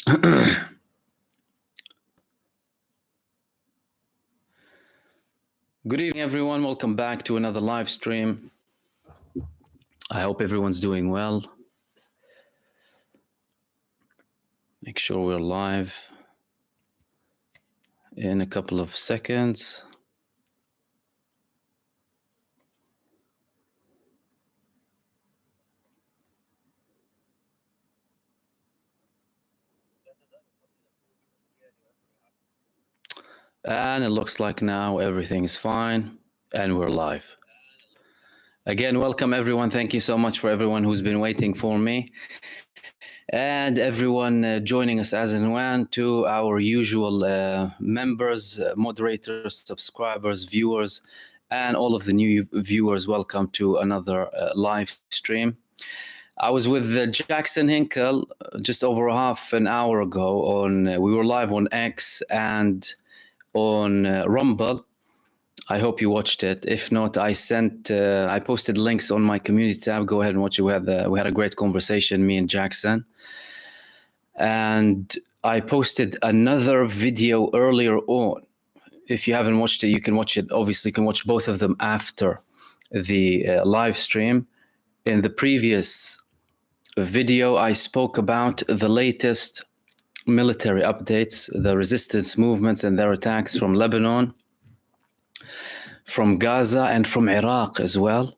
Good evening, everyone. Welcome back to another live stream. I hope everyone's doing well. Make sure we're live in a couple of seconds. And it looks like now everything is fine and we're live. Again, welcome everyone. Thank you so much for everyone who's been waiting for me. And everyone joining us as and when to our usual members, moderators, subscribers, viewers, and all of the new viewers. Welcome to another live stream. I was with Jackson Hinkle just over half an hour ago we were live on X and on Rumble. I hope you watched it. If not, I posted links on my community tab. Go ahead and watch it. We had a great conversation, me and Jackson. And I posted another video earlier on. If you haven't watched it, you can watch it. Obviously, you can watch both of them after the live stream. In the previous video, I spoke about the latest military updates, the resistance movements and their attacks from Lebanon, from Gaza, and from Iraq as well.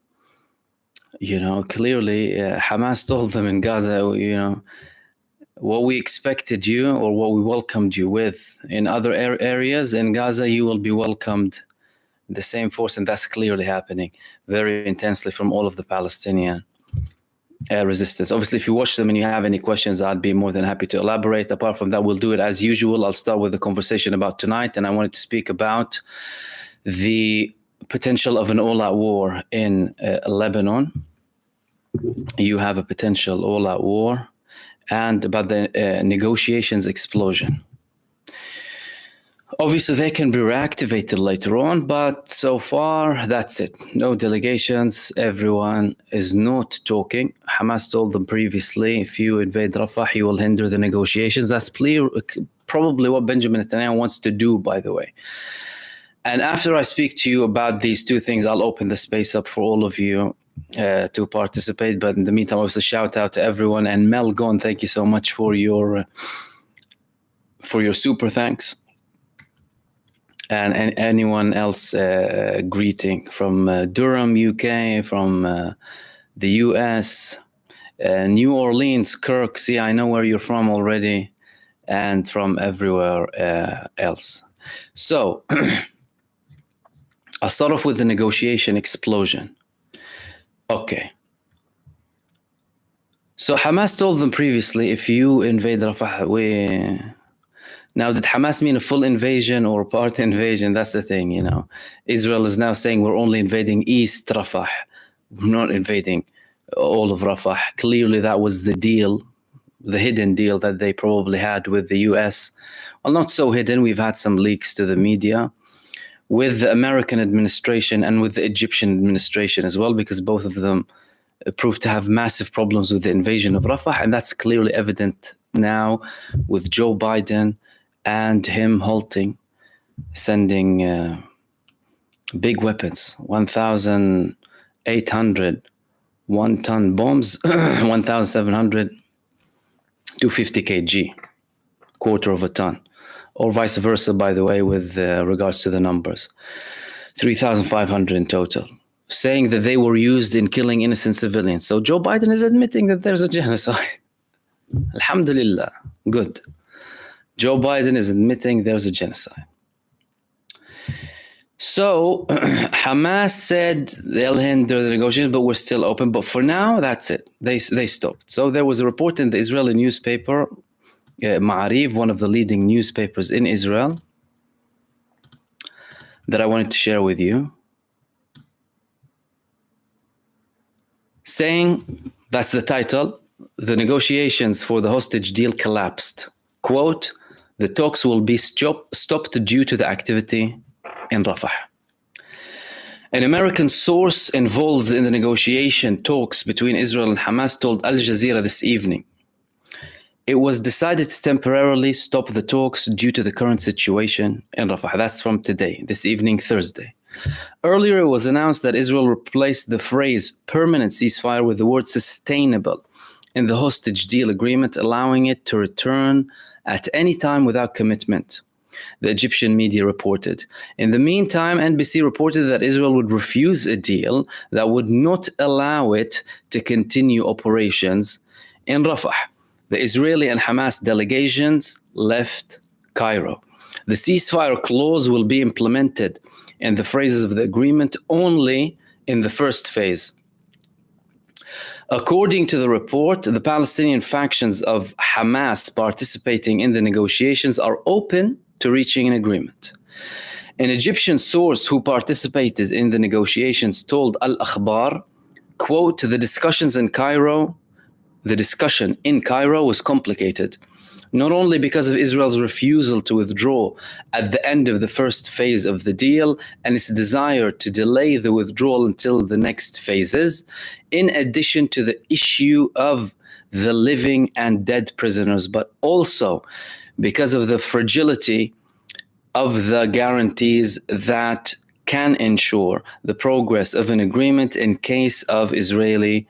You know, clearly Hamas told them in Gaza, you know, what we expected you or what we welcomed you with in other areas, in Gaza you will be welcomed the same force, and that's clearly happening very intensely from all of the Palestinian resistance. Obviously, if you watch them and you have any questions, I'd be more than happy to elaborate. Apart from that, we'll do it as usual. I'll start with the conversation about tonight, and I wanted to speak about the potential of an all-out war in Lebanon. You have a potential all-out war, and about the negotiations explosion. Obviously, they can be reactivated later on, but so far, that's it. No delegations. Everyone is not talking. Hamas told them previously, if you invade Rafah, you will hinder the negotiations. That's probably what Benjamin Netanyahu wants to do, by the way. And after I speak to you about these two things, I'll open the space up for all of you to participate. But in the meantime, also shout out to everyone. And Mel Gon, thank you so much for your super thanks. And anyone else greeting from Durham, UK, from the US, New Orleans, Kirk. See, I know where you're from already, and from everywhere else. So I'll start off with the negotiation explosion. Okay. So Hamas told them previously, if you invade Rafah, Now, did Hamas mean a full invasion or part invasion? That's the thing, you know. Israel is now saying we're only invading East Rafah. We're not invading all of Rafah. Clearly, that was the deal, the hidden deal that they probably had with the US. Well, not so hidden. We've had some leaks to the media with the American administration and with the Egyptian administration as well, because both of them proved to have massive problems with the invasion of Rafah. And that's clearly evident now with Joe Biden and him halting, sending big weapons, 1,800 one-ton bombs, 1,700 250 kg, quarter of a ton, or vice versa, by the way, with regards to the numbers, 3,500 in total, saying that they were used in killing innocent civilians. So Joe Biden is admitting that there's a genocide. Alhamdulillah, good. Joe Biden is admitting there's a genocide. So Hamas said they'll hinder the negotiations, but we're still open. But for now, that's it. They stopped. So there was a report in the Israeli newspaper, Ma'ariv, one of the leading newspapers in Israel, that I wanted to share with you, saying, that's the title, the negotiations for the hostage deal collapsed. Quote, the talks will be stopped due to the activity in Rafah. An American source involved in the negotiation talks between Israel and Hamas told Al Jazeera this evening, it was decided to temporarily stop the talks due to the current situation in Rafah. That's from today, this evening, Thursday. Earlier, it was announced that Israel replaced the phrase permanent ceasefire with the word sustainable in the hostage deal agreement, allowing it to return at any time without commitment, the Egyptian media reported. In the meantime, NBC reported that Israel would refuse a deal that would not allow it to continue operations in Rafah. The Israeli and Hamas delegations left Cairo. The ceasefire clause will be implemented in the phrases of the agreement only in the first phase. According to the report, the Palestinian factions of Hamas participating in the negotiations are open to reaching an agreement. An Egyptian source who participated in the negotiations told Al-Akhbar, quote, the discussion in Cairo was complicated, not only because of Israel's refusal to withdraw at the end of the first phase of the deal and its desire to delay the withdrawal until the next phases, in addition to the issue of the living and dead prisoners, but also because of the fragility of the guarantees that can ensure the progress of an agreement in case of Israeli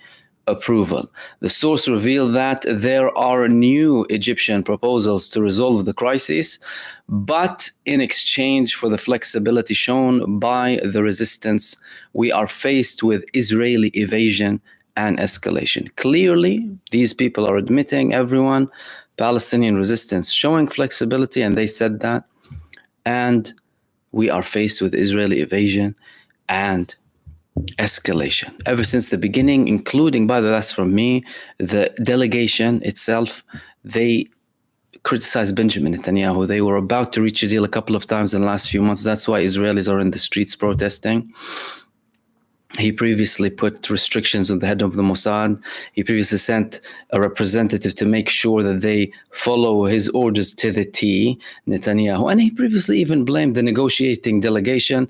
approval. The source revealed that there are new Egyptian proposals to resolve the crisis, but in exchange for the flexibility shown by the resistance, we are faced with Israeli evasion and escalation. Clearly, these people are admitting, everyone, Palestinian resistance showing flexibility, and they said that, and we are faced with Israeli evasion and escalation ever since the beginning, including, by the way, that's from me, the delegation itself. They criticized Benjamin Netanyahu. They were about to reach a deal a couple of times in the last few months. That's why Israelis are in the streets protesting. He previously put restrictions on the head of the Mossad. He previously sent a representative to make sure that they follow his orders to the T, Netanyahu. And he previously even blamed the negotiating delegation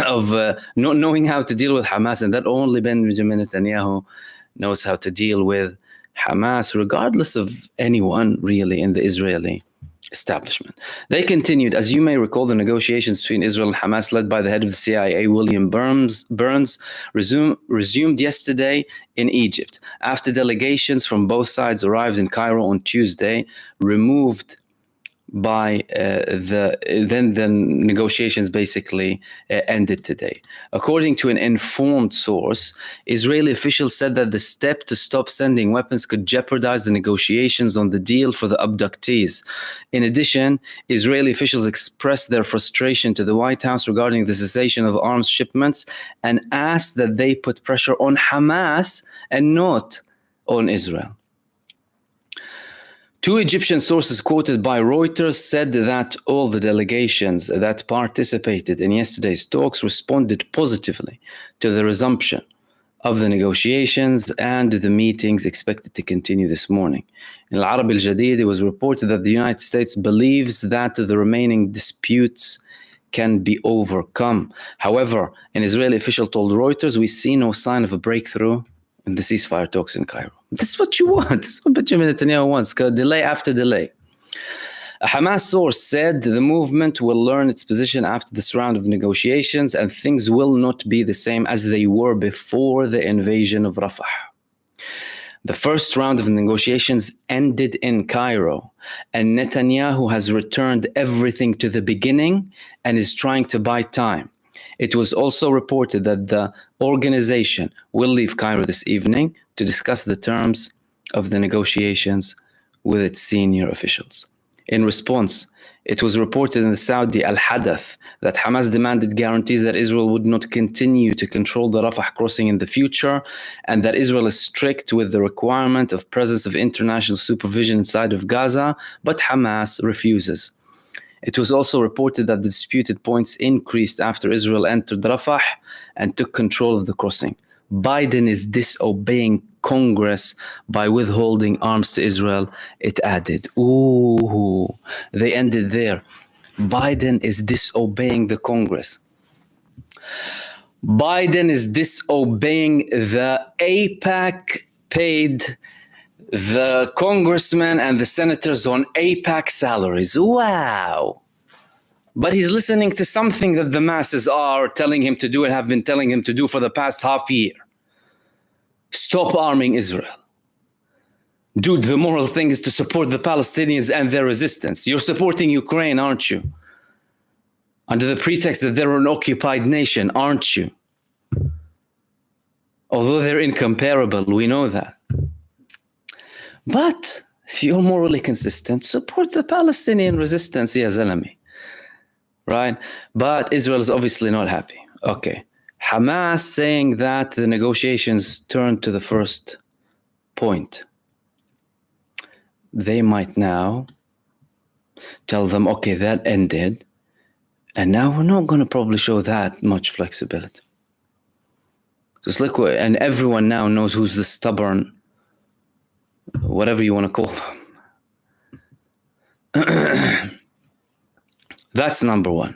of not knowing how to deal with Hamas, and that only Benjamin Netanyahu knows how to deal with Hamas, regardless of anyone really in the Israeli establishment. They continued, as you may recall, the negotiations between Israel and Hamas, led by the head of the CIA, William Burns, resumed yesterday in Egypt, after delegations from both sides arrived in Cairo on Tuesday, removed by then the negotiations basically ended today. According to an informed source, Israeli officials said that the step to stop sending weapons could jeopardize the negotiations on the deal for the abductees. In addition, Israeli officials expressed their frustration to the White House regarding the cessation of arms shipments and asked that they put pressure on Hamas and not on Israel. Two Egyptian sources quoted by Reuters said that all the delegations that participated in yesterday's talks responded positively to the resumption of the negotiations and the meetings expected to continue this morning. In Al-Arab Al-Jadid, it was reported that the United States believes that the remaining disputes can be overcome. However, an Israeli official told Reuters, we see no sign of a breakthrough in the ceasefire talks in Cairo. This is what you want. This is what Benjamin Netanyahu wants. Delay after delay. A Hamas source said the movement will learn its position after this round of negotiations, and things will not be the same as they were before the invasion of Rafah. The first round of negotiations ended in Cairo, and Netanyahu has returned everything to the beginning and is trying to buy time. It was also reported that the organization will leave Cairo this evening to discuss the terms of the negotiations with its senior officials. In response, it was reported in the Saudi Al-Hadath that Hamas demanded guarantees that Israel would not continue to control the Rafah crossing in the future, and that Israel is strict with the requirement of presence of international supervision inside of Gaza, but Hamas refuses. It was also reported that the disputed points increased after Israel entered Rafah and took control of the crossing. Biden is disobeying Congress by withholding arms to Israel, it added. Ooh, they ended there. Biden is disobeying the Congress. Biden is disobeying the AIPAC paid The congressmen and the senators on AIPAC salaries. Wow. But he's listening to something that the masses are telling him to do and have been telling him to do for the past half year. Stop arming Israel. Dude, the moral thing is to support the Palestinians and their resistance. You're supporting Ukraine, aren't you? Under the pretext that they're an occupied nation, aren't you? Although they're incomparable, we know that. But if you're morally consistent, support the Palestinian resistance, ya zalami. Right? But Israel is obviously not happy. Okay. Hamas saying that the negotiations turned to the first point. They might now tell them, okay, that ended, and now we're not going to probably show that much flexibility. Because look, and everyone now knows who's the stubborn, whatever you want to call them. That's number one.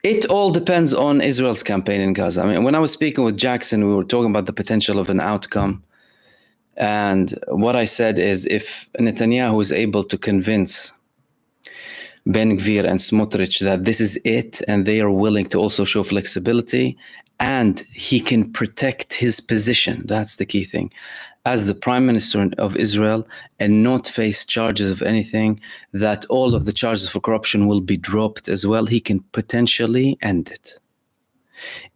It all depends on Israel's campaign in Gaza. I mean, when I was speaking with Jackson, we were talking about the potential of an outcome. And what I said is, if Netanyahu is able to convince Ben Gvir and Smotrich that this is it, and they are willing to also show flexibility, and he can protect his position, that's the key thing, as the Prime Minister of Israel, and not face charges of anything, that all of the charges for corruption will be dropped as well, he can potentially end it.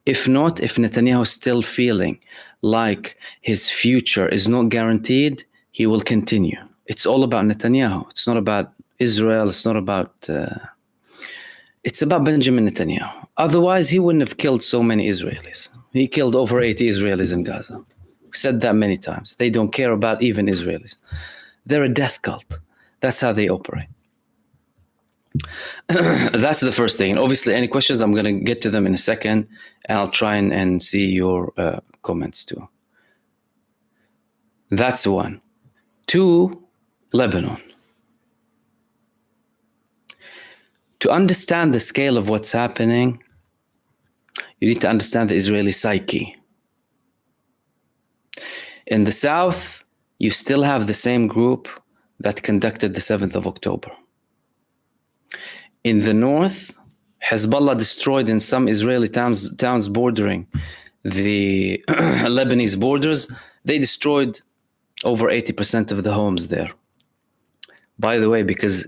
If not, if Netanyahu is still feeling like his future is not guaranteed, he will continue. It's all about Netanyahu. It's not about Israel. It's not about... it's about Benjamin Netanyahu. Otherwise, he wouldn't have killed so many Israelis. He killed over 80 Israelis in Gaza. We said that many times. They don't care about even Israelis. They're a death cult. That's how they operate. That's the first thing. And obviously, any questions, I'm going to get to them in a second. And I'll try and see your comments too. That's one. Two, Lebanon. To understand the scale of what's happening, you need to understand the Israeli psyche. In the south, you still have the same group that conducted the 7th of October. In the north, Hezbollah destroyed in some Israeli towns bordering the Lebanese borders, they destroyed over 80% of the homes there. By the way, because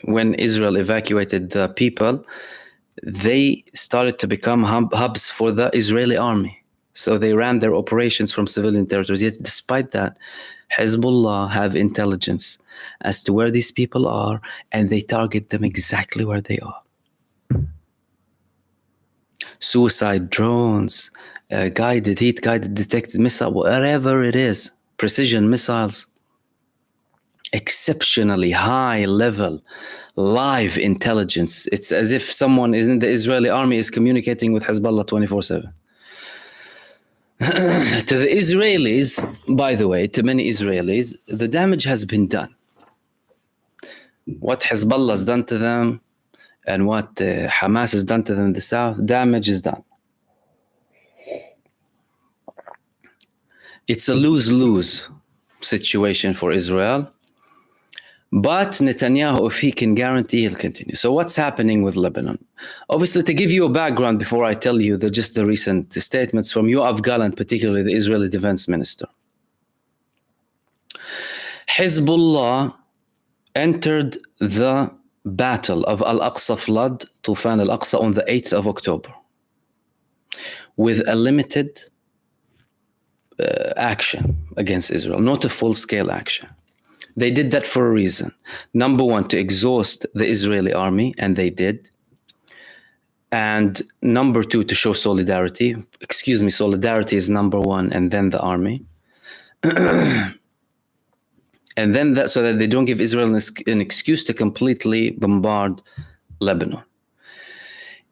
when Israel evacuated the people, they started to become hubs for the Israeli army. So they ran their operations from civilian territories. Yet despite that, Hezbollah have intelligence as to where these people are, and they target them exactly where they are. Suicide drones, heat-guided detected missile, whatever it is, precision missiles, exceptionally high level live intelligence. It's as if someone in the Israeli army is communicating with Hezbollah 24/7. To the Israelis, by the way, to many Israelis, the damage has been done. What Hezbollah has done to them and what Hamas has done to them in the south, damage is done. It's a lose-lose situation for Israel. But Netanyahu, if he can guarantee, he'll continue. So what's happening with Lebanon? Obviously, to give you a background before I tell you just the recent statements from Yoav Gallant, particularly the Israeli defense minister. Hezbollah entered the battle of Al-Aqsa flood, Tufan Al-Aqsa, on the 8th of October with a limited action against Israel, not a full-scale action. They did that for a reason. Number one, to exhaust the Israeli army, and they did. And number two, to show solidarity. Excuse me, solidarity is number one, and then the army. And then that, so that they don't give Israel an excuse to completely bombard Lebanon.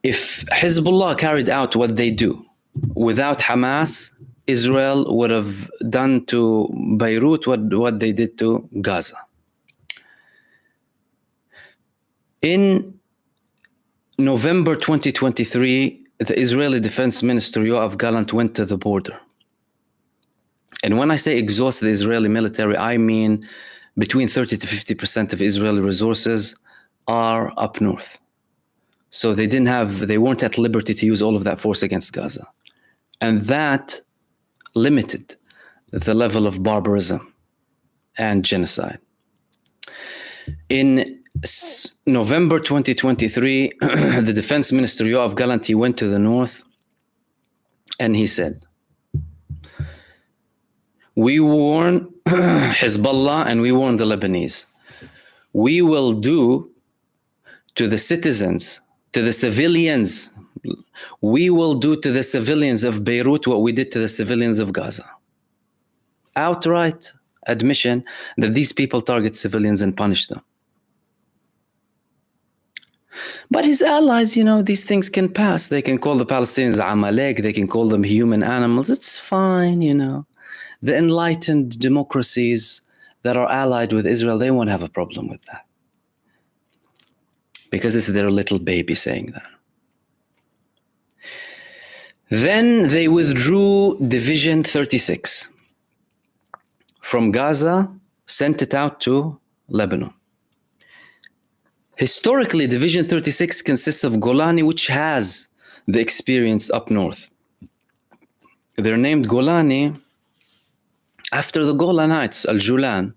If Hezbollah carried out what they do without Hamas, Israel would have done to Beirut what they did to Gaza. In November 2023, the Israeli Defense Minister Yoav Gallant went to the border And when I say exhaust the Israeli military, I mean between 30 to 50% of Israeli resources are up north. So they weren't at liberty to use all of that force against Gaza. And that limited the level of barbarism and genocide. In November 2023, the Defense Minister Yoav Gallant went to the north and he said, we warn Hezbollah and we warn the Lebanese. We will do to the citizens, to the civilians, we will do to the civilians of Beirut what we did to the civilians of Gaza. Outright admission that these people target civilians and punish them. But his allies, these things can pass. They can call the Palestinians Amalek, they can call them human animals. It's fine, The enlightened democracies that are allied with Israel, they won't have a problem with that. Because it's their little baby saying that. Then they withdrew Division 36 from Gaza, sent it out to Lebanon. Historically, Division 36 consists of Golani, which has the experience up north. They're named Golani after the Golan Heights, Al-Julan,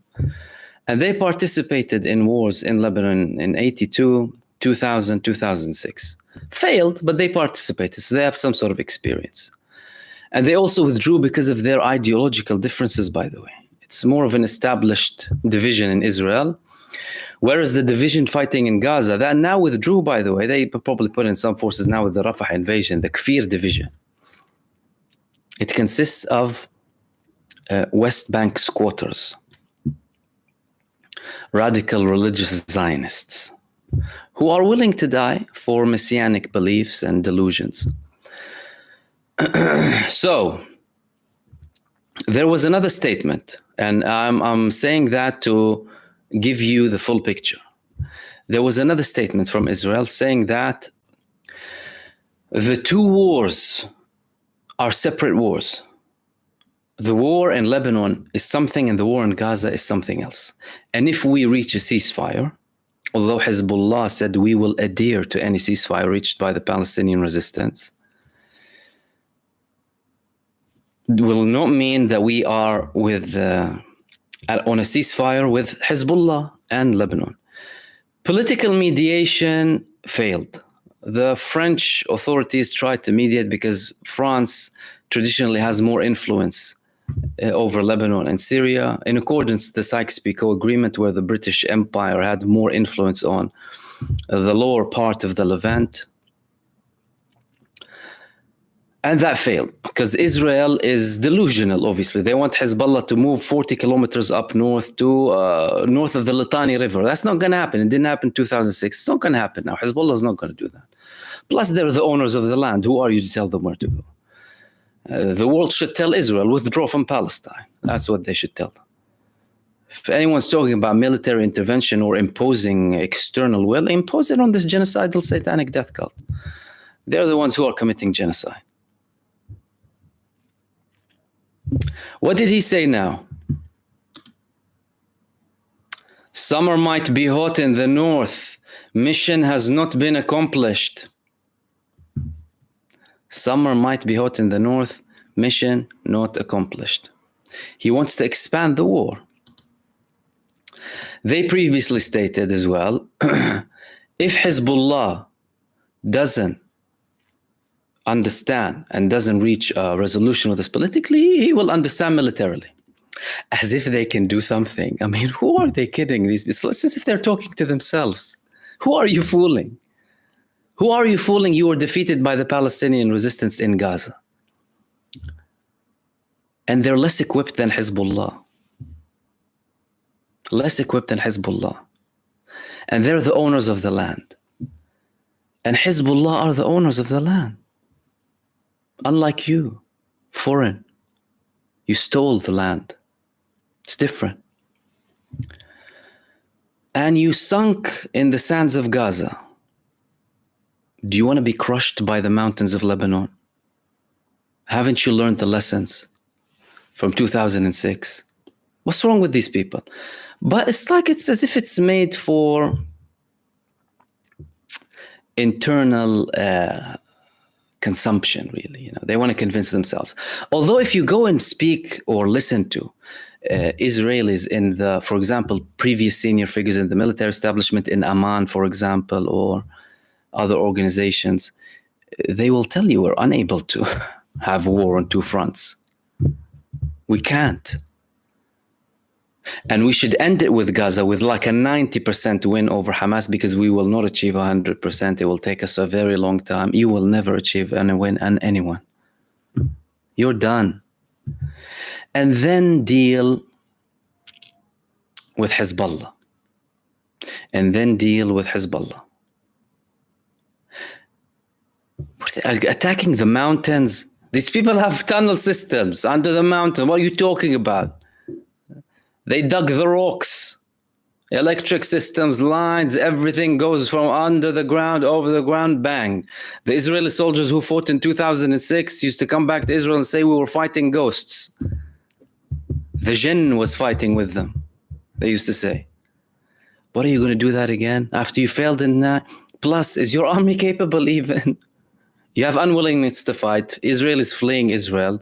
and they participated in wars in Lebanon in 82, 2000, 2006. Failed, but they participated, so they have some sort of experience. And they also withdrew because of their ideological differences, by the way. It's more of an established division in Israel, whereas the division fighting in Gaza, that now withdrew, by the way. They probably put in some forces now with the Rafah invasion, the Kfir division. It consists of West Bank squatters, radical religious Zionists, who are willing to die for messianic beliefs and delusions. So, there was another statement, and I'm saying that to give you the full picture. There was another statement from Israel saying that the two wars are separate wars. The war in Lebanon is something and the war in Gaza is something else. And if we reach a ceasefire, although Hezbollah said we will adhere to any ceasefire reached by the Palestinian resistance, will not mean that we are on a ceasefire with Hezbollah and Lebanon. Political mediation failed. The French authorities tried to mediate because France traditionally has more influence over Lebanon and Syria, in accordance with the Sykes-Picot Agreement, where the British Empire had more influence on the lower part of the Levant. And that failed because Israel is delusional, obviously. They want Hezbollah to move 40 kilometers up north to north of the Litani River. That's not going to happen. It didn't happen in 2006. It's not going to happen now. Hezbollah is not going to do that. Plus, they're the owners of the land. Who are you to tell them where to go? The world should tell Israel, withdraw from Palestine. That's what they should tell them. If anyone's talking about military intervention or imposing external will, impose it on this genocidal satanic death cult. They're the ones who are committing genocide. What did he say now? Summer might be hot in the north. Mission has not been accomplished. Summer might be hot in the north. Mission not accomplished. He wants to expand the war. They previously stated as well, if Hezbollah doesn't understand and doesn't reach a resolution with us politically, he will understand militarily. As if they can do something. I mean, who are they kidding? It's as if they're talking to themselves. Who are you fooling? Who are you fooling? You were defeated by the Palestinian resistance in Gaza. And they're less equipped than Hezbollah. Less equipped than Hezbollah. And they're the owners of the land. And Hezbollah are the owners of the land. Unlike you, foreign. You stole the land. It's different. And you sunk in the sands of Gaza. Do you want to be crushed by the mountains of Lebanon? Haven't you learned the lessons? from 2006. What's wrong with these people? But it's as if it's made for internal consumption, really. You know, they want to convince themselves. Although if you go and speak or listen to Israelis in the, for example, previous senior figures in the military establishment in Amman, for example, or other organizations, they will tell you we're unable to have war on two fronts. We can't. And we should end it with Gaza with like a 90% win over Hamas, because we will not achieve 100%. It will take us a very long time. You will never achieve a win on anyone. You're done. And then deal with Hezbollah. And then deal with Hezbollah. Attacking the mountains. These people have tunnel systems under the mountain. What are you talking about? They dug the rocks, electric systems, lines, everything goes from under the ground, over the ground, bang. The Israeli soldiers who fought in 2006 used to come back to Israel and say we were fighting ghosts. The jinn was fighting with them, they used to say. What are you going to do that again after you failed in that? Plus, is your army capable even? You have unwillingness to fight. Israel is fleeing Israel.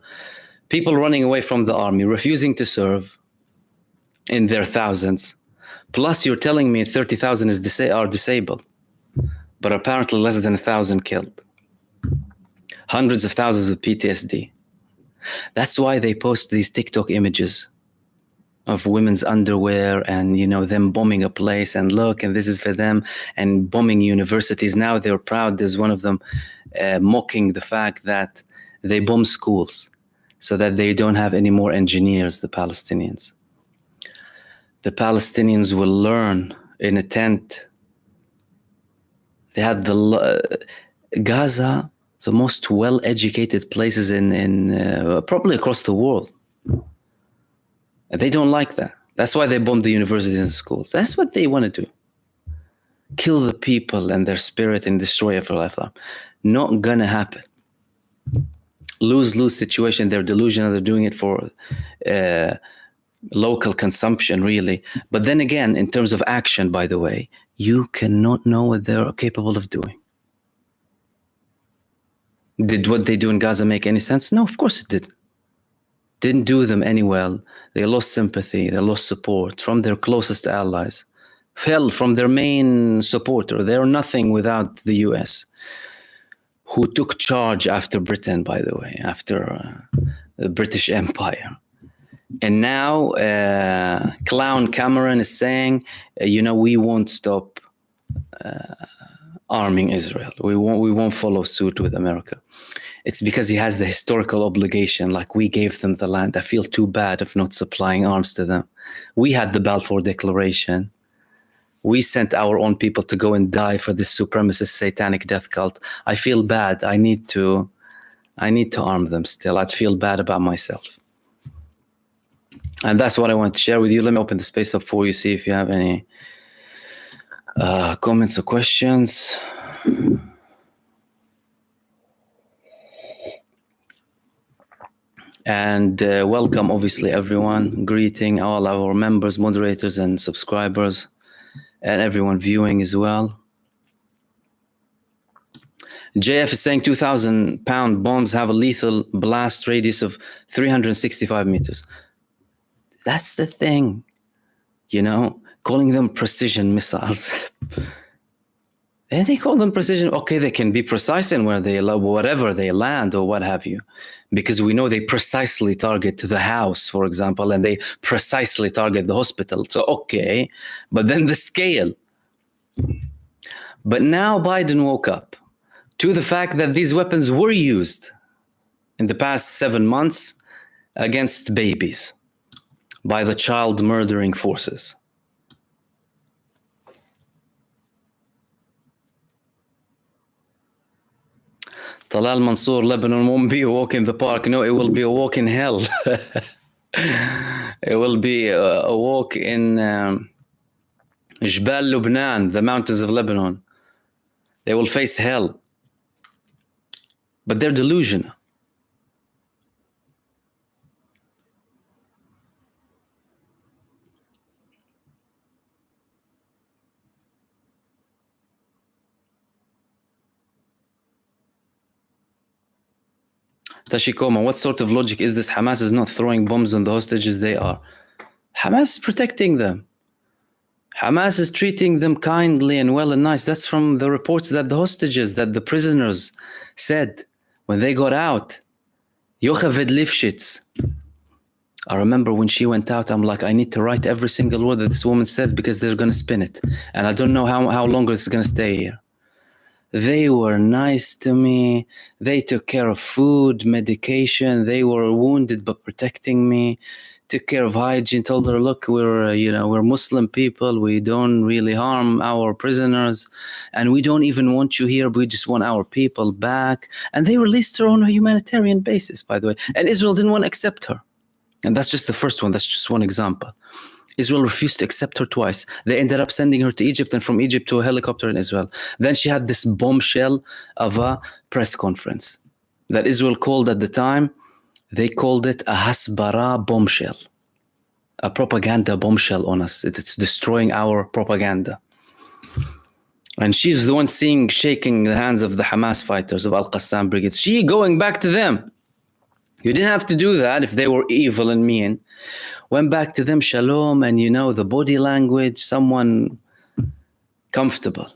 People running away from the army, refusing to serve in their thousands. Plus, you're telling me 30,000 are disabled, but apparently less than 1,000 killed. Hundreds of thousands of PTSD. That's why they post these TikTok images of women's underwear and, you know, them bombing a place and look, and this is for them, and bombing universities. Now they're proud. There's one of them mocking the fact that they bomb schools so that they don't have any more engineers, the Palestinians. The Palestinians will learn in a tent. They had Gaza, the most well-educated places in probably across the world. They don't like that. That's why they bomb the universities and schools. That's what they want to do. Kill the people and their spirit and destroy every lifetime. Not gonna happen. Lose-lose situation. They're delusional. They're doing it for local consumption, really. But then again, in terms of action, by the way, you cannot know what they're capable of doing. Did what they do in Gaza make any sense? No, of course it didn't. Didn't do them any well. They lost sympathy. They lost support from their closest allies. Fell from their main supporter. They're nothing without the US, who took charge after Britain, by the way, after the British Empire. And now Clown Cameron is saying, you know, we won't stop arming Israel. We won't follow suit with America. It's because he has the historical obligation, like we gave them the land. I feel too bad of not supplying arms to them. We had the Balfour Declaration. We sent our own people to go and die for this supremacist satanic death cult. I feel bad. I need to arm them still. I'd feel bad about myself. And that's what I want to share with you. Let me open the space up for you, see if you have any comments or questions. And welcome, obviously, everyone. Greeting all our members, moderators, and subscribers, and everyone viewing as well. JF is saying 2,000-pound bombs have a lethal blast radius of 365 meters. That's the thing, you know, calling them precision missiles. And they call them precision. Okay, they can be precise in where they whatever they land or what have you, because we know they precisely target the house, for example, and they precisely target the hospital. So, okay, but then the scale. But now Biden woke up to the fact that these weapons were used in the past 7 months against babies by the child murdering forces. Talal Mansour, Lebanon won't be a walk in the park. No, it will be a walk in hell. It will be a walk in Jbal Lubnan, the mountains of Lebanon. They will face hell. But they're delusional. Tashikoma, what sort of logic is this? Hamas is not throwing bombs on the hostages, they are. Hamas is protecting them. Hamas is treating them kindly and well and nice. That's from the reports that the hostages, that the prisoners said when they got out. Yocheved Lifshitz. I remember when she went out, I'm like, I need to write every single word that this woman says because they're going to spin it. And I don't know how longer it's going to stay here. They were nice to me. They took care of food, medication. They were wounded but protecting me. Took care of hygiene. Told her, look, we're Muslim people. We don't really harm our prisoners, and we don't even want you here. We just want our people back. And they released her on a humanitarian basis, by the way. And Israel didn't want to accept her. And that's just the first one. That's just one example. Israel refused to accept her twice. They ended up sending her to Egypt, and from Egypt to a helicopter in Israel. Then she had this bombshell of a press conference that Israel called at the time. They called it a Hasbara bombshell, a propaganda bombshell on us. It's destroying our propaganda. And she's the one shaking the hands of the Hamas fighters of Al-Qassam brigades. She going back to them. You didn't have to do that if they were evil and mean. Went back to them, shalom, and the body language, someone comfortable.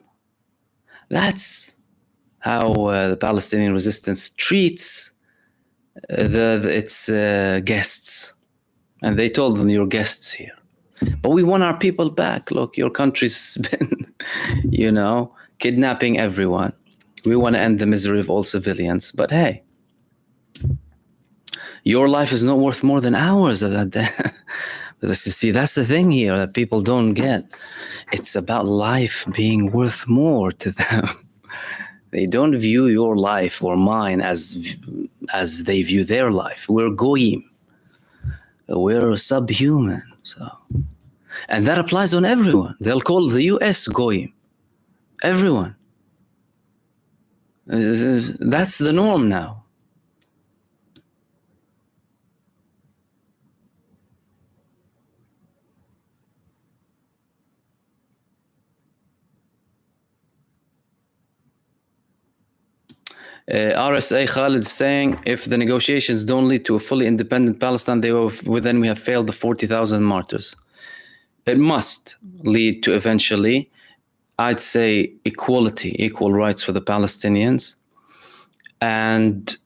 That's how the Palestinian resistance treats its guests. And they told them, you're guests here. But we want our people back. Look, your country's been, kidnapping everyone. We want to end the misery of all civilians. But hey, your life is not worth more than ours of that. See, that's the thing here that people don't get. It's about life being worth more to them. They don't view your life or mine as they view their life. We're goyim. We're subhuman. And that applies on everyone. They'll call the US goyim. Everyone. That's the norm now. RSA Khalid saying, if the negotiations don't lead to a fully independent Palestine, then we have failed the 40,000 martyrs. It must lead to eventually, I'd say, equality, equal rights for the Palestinians, and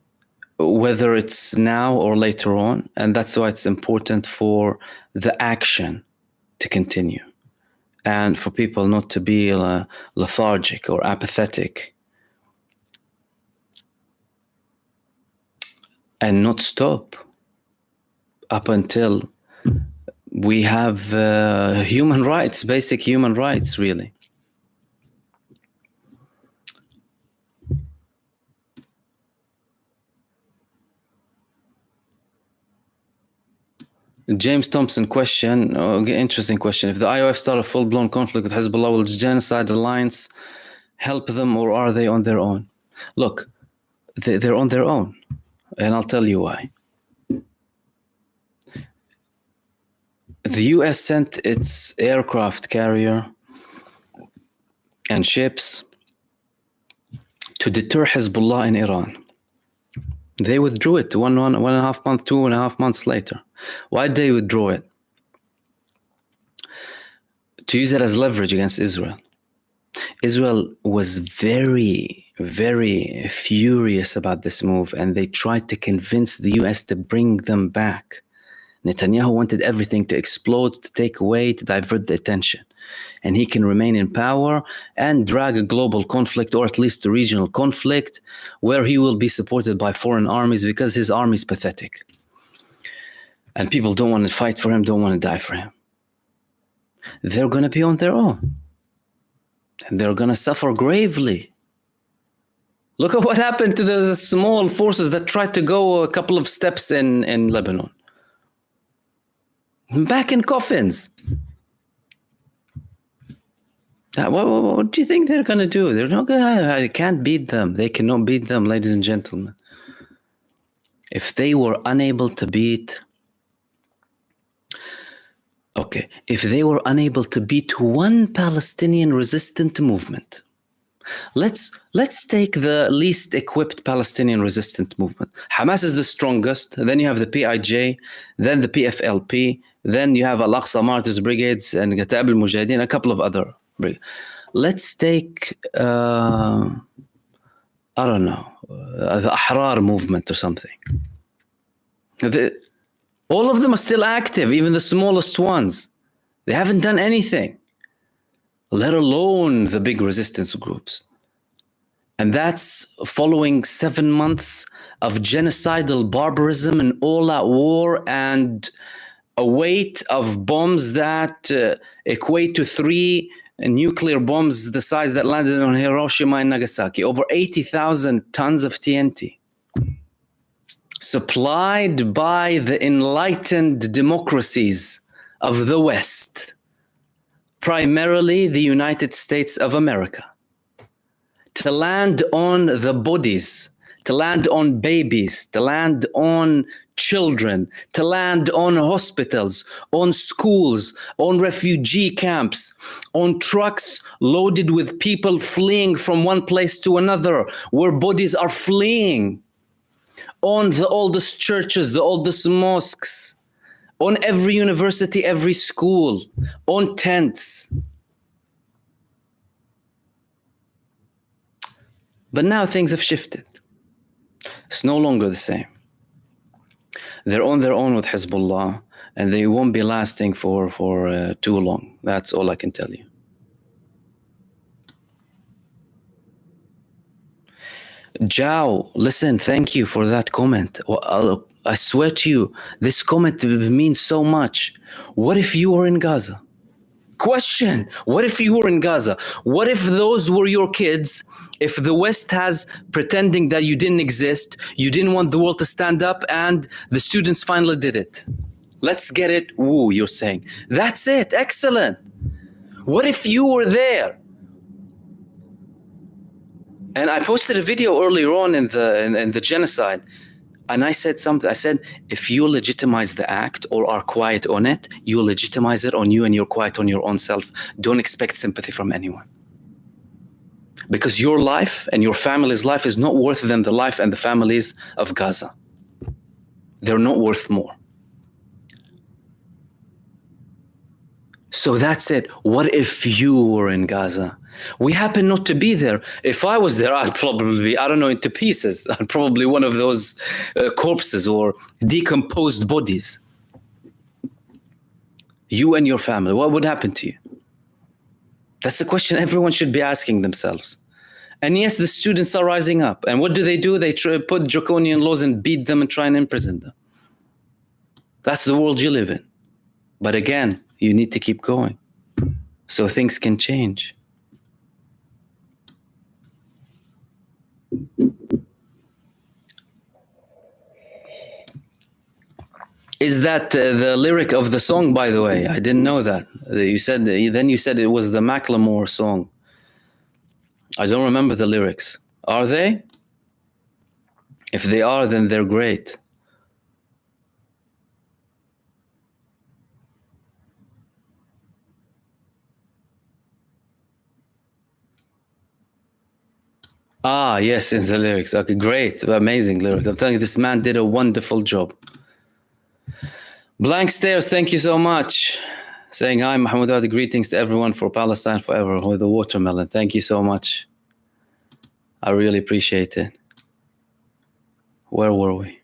whether it's now or later on. And that's why it's important for the action to continue and for people not to be lethargic or apathetic. And not stop up until we have human rights, basic human rights, really. James Thompson question, interesting question. If the IOF start a full-blown conflict with Hezbollah, will the Genocide Alliance help them, or are they on their own? Look, they're on their own. And I'll tell you why. The US sent its aircraft carrier and ships to deter Hezbollah in Iran. They withdrew it 2.5 months later. Why did they withdraw it? To use it as leverage against Israel. Israel was very, very furious about this move, and they tried to convince the US to bring them back. Netanyahu wanted everything to explode, to take away, to divert the attention. And he can remain in power and drag a global conflict, or at least a regional conflict, where he will be supported by foreign armies because his army is pathetic. And people don't want to fight for him, don't want to die for him. They're going to be on their own. And they're going to suffer gravely. Look at what happened to the small forces that tried to go a couple of steps in Lebanon. Back in coffins. What do you think they're going to do? They're not going to. I can't beat them. They cannot beat them, ladies and gentlemen. If they were unable to beat... Okay, if they were unable to beat one Palestinian resistant movement, Let's take the least equipped Palestinian resistant movement. Hamas is the strongest. Then you have the PIJ, then the PFLP, then you have Al-Aqsa Martyrs Brigades and Ghatab al-Mujahideen, a couple of other brigades. Let's take, I don't know, the Ahrar movement or something. All of them are still active, even the smallest ones. They haven't done anything, let alone the big resistance groups. And that's following 7 months of genocidal barbarism and all-out war and a weight of bombs that equate to 3 nuclear bombs the size that landed on Hiroshima and Nagasaki. Over 80,000 tons of TNT. Supplied by the enlightened democracies of the West, primarily the United States of America, to land on the bodies, to land on babies, to land on children, to land on hospitals, on schools, on refugee camps, on trucks loaded with people fleeing from one place to another, where bodies are fleeing, on the oldest churches, the oldest mosques, on every university, every school, on tents. But now things have shifted. It's no longer the same. They're on their own with Hezbollah, and they won't be lasting for too long. That's all I can tell you. Jao, listen, thank you for that comment. I swear to you, this comment means so much. What if you were in Gaza? Question, what if you were in Gaza? What if those were your kids? If the West has pretending that you didn't exist, you didn't want the world to stand up, and the students finally did it. Let's get it, woo, you're saying. That's it, excellent. What if you were there? And I posted a video earlier on in the genocide, and I said something. I said, if you legitimize the act or are quiet on it, you legitimize it on you, and you're quiet on your own self. Don't expect sympathy from anyone. Because your life and your family's life is not worth than the life and the families of Gaza. They're not worth more. So that's it. What if you were in Gaza? We happen not to be there. If I was there, I'd probably be, I don't know, into pieces. I'm probably one of those corpses or decomposed bodies. You and your family, what would happen to you? That's the question everyone should be asking themselves. And yes, the students are rising up. And what do? They put draconian laws and beat them and try and imprison them. That's the world you live in. But again, you need to keep going so things can change. Is that the lyric of the song, by the way? I didn't know that. You said it was the Macklemore song. I don't remember the lyrics. Are they? If they are, then they're great. Ah, yes, in the lyrics. Okay, great. Amazing lyrics. I'm telling you, this man did a wonderful job. Blank Stairs, thank you so much. Saying hi, Mahmoud Adi, greetings to everyone for Palestine forever with the watermelon. Thank you so much. I really appreciate it. Where were we?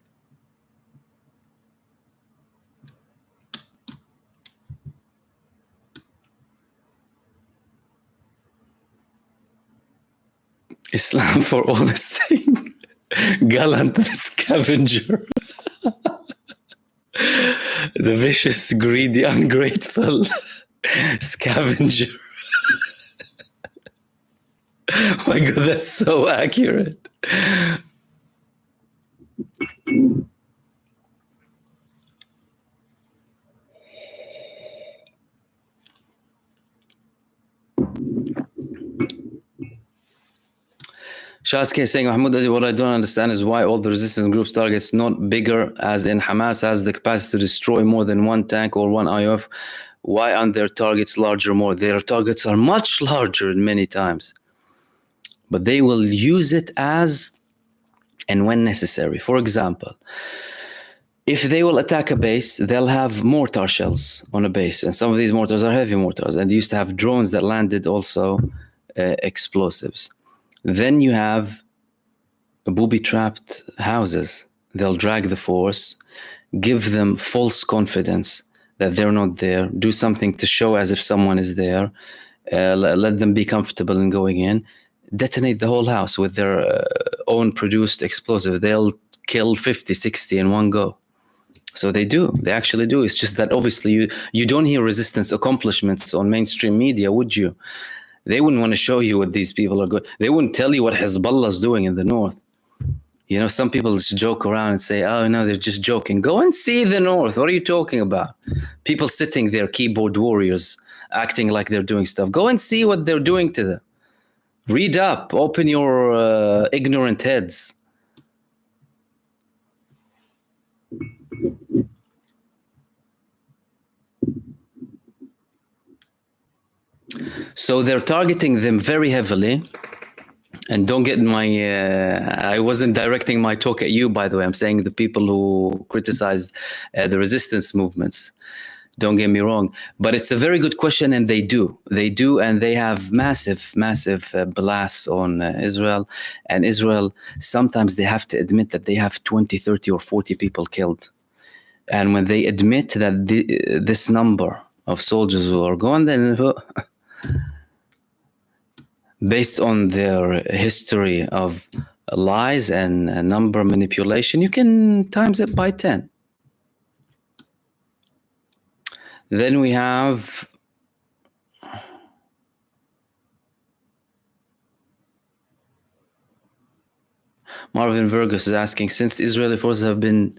Islam for all is saying. Gallant the scavenger. The vicious, greedy, ungrateful scavenger. Oh my God, that's so accurate. Shazke saying, Mahmoud Adi, what I don't understand is why all the resistance groups targets not bigger, as in Hamas has the capacity to destroy more than one tank or one IOF. Why aren't their targets larger more? Their targets are much larger many times. but they will use it as and when necessary. For example, if they will attack a base, they'll have mortar shells on a base, and some of these mortars are heavy mortars, and they used to have drones that landed also explosives. Then you have booby-trapped houses. They'll drag the force, give them false confidence that they're not there, do something to show as if someone is there, let them be comfortable in going in, detonate the whole house with their own produced explosive. They'll kill 50, 60 in one go. So they actually do. It's just that obviously you don't hear resistance accomplishments on mainstream media, would you? They wouldn't want to show you what these people are doing. They wouldn't tell you what Hezbollah is doing in the north. You know, some people just joke around and say, oh, no, they're just joking. Go and see the north. What are you talking about? People sitting there, keyboard warriors, acting like they're doing stuff. Go and see what they're doing to them. Read up. Open your ignorant heads. So they're targeting them very heavily. And don't get my, I wasn't directing my talk at you, by the way. I'm saying the people who criticized the resistance movements. Don't get me wrong. But it's a very good question, and they do. They do, and they have massive, massive blasts on Israel. And Israel, sometimes they have to admit that they have 20, 30, or 40 people killed. And when they admit that this number of soldiers who are gone, then based on their history of lies and number manipulation, you can times it by 10. Then we have Marvin Vergus is asking, since Israeli forces have been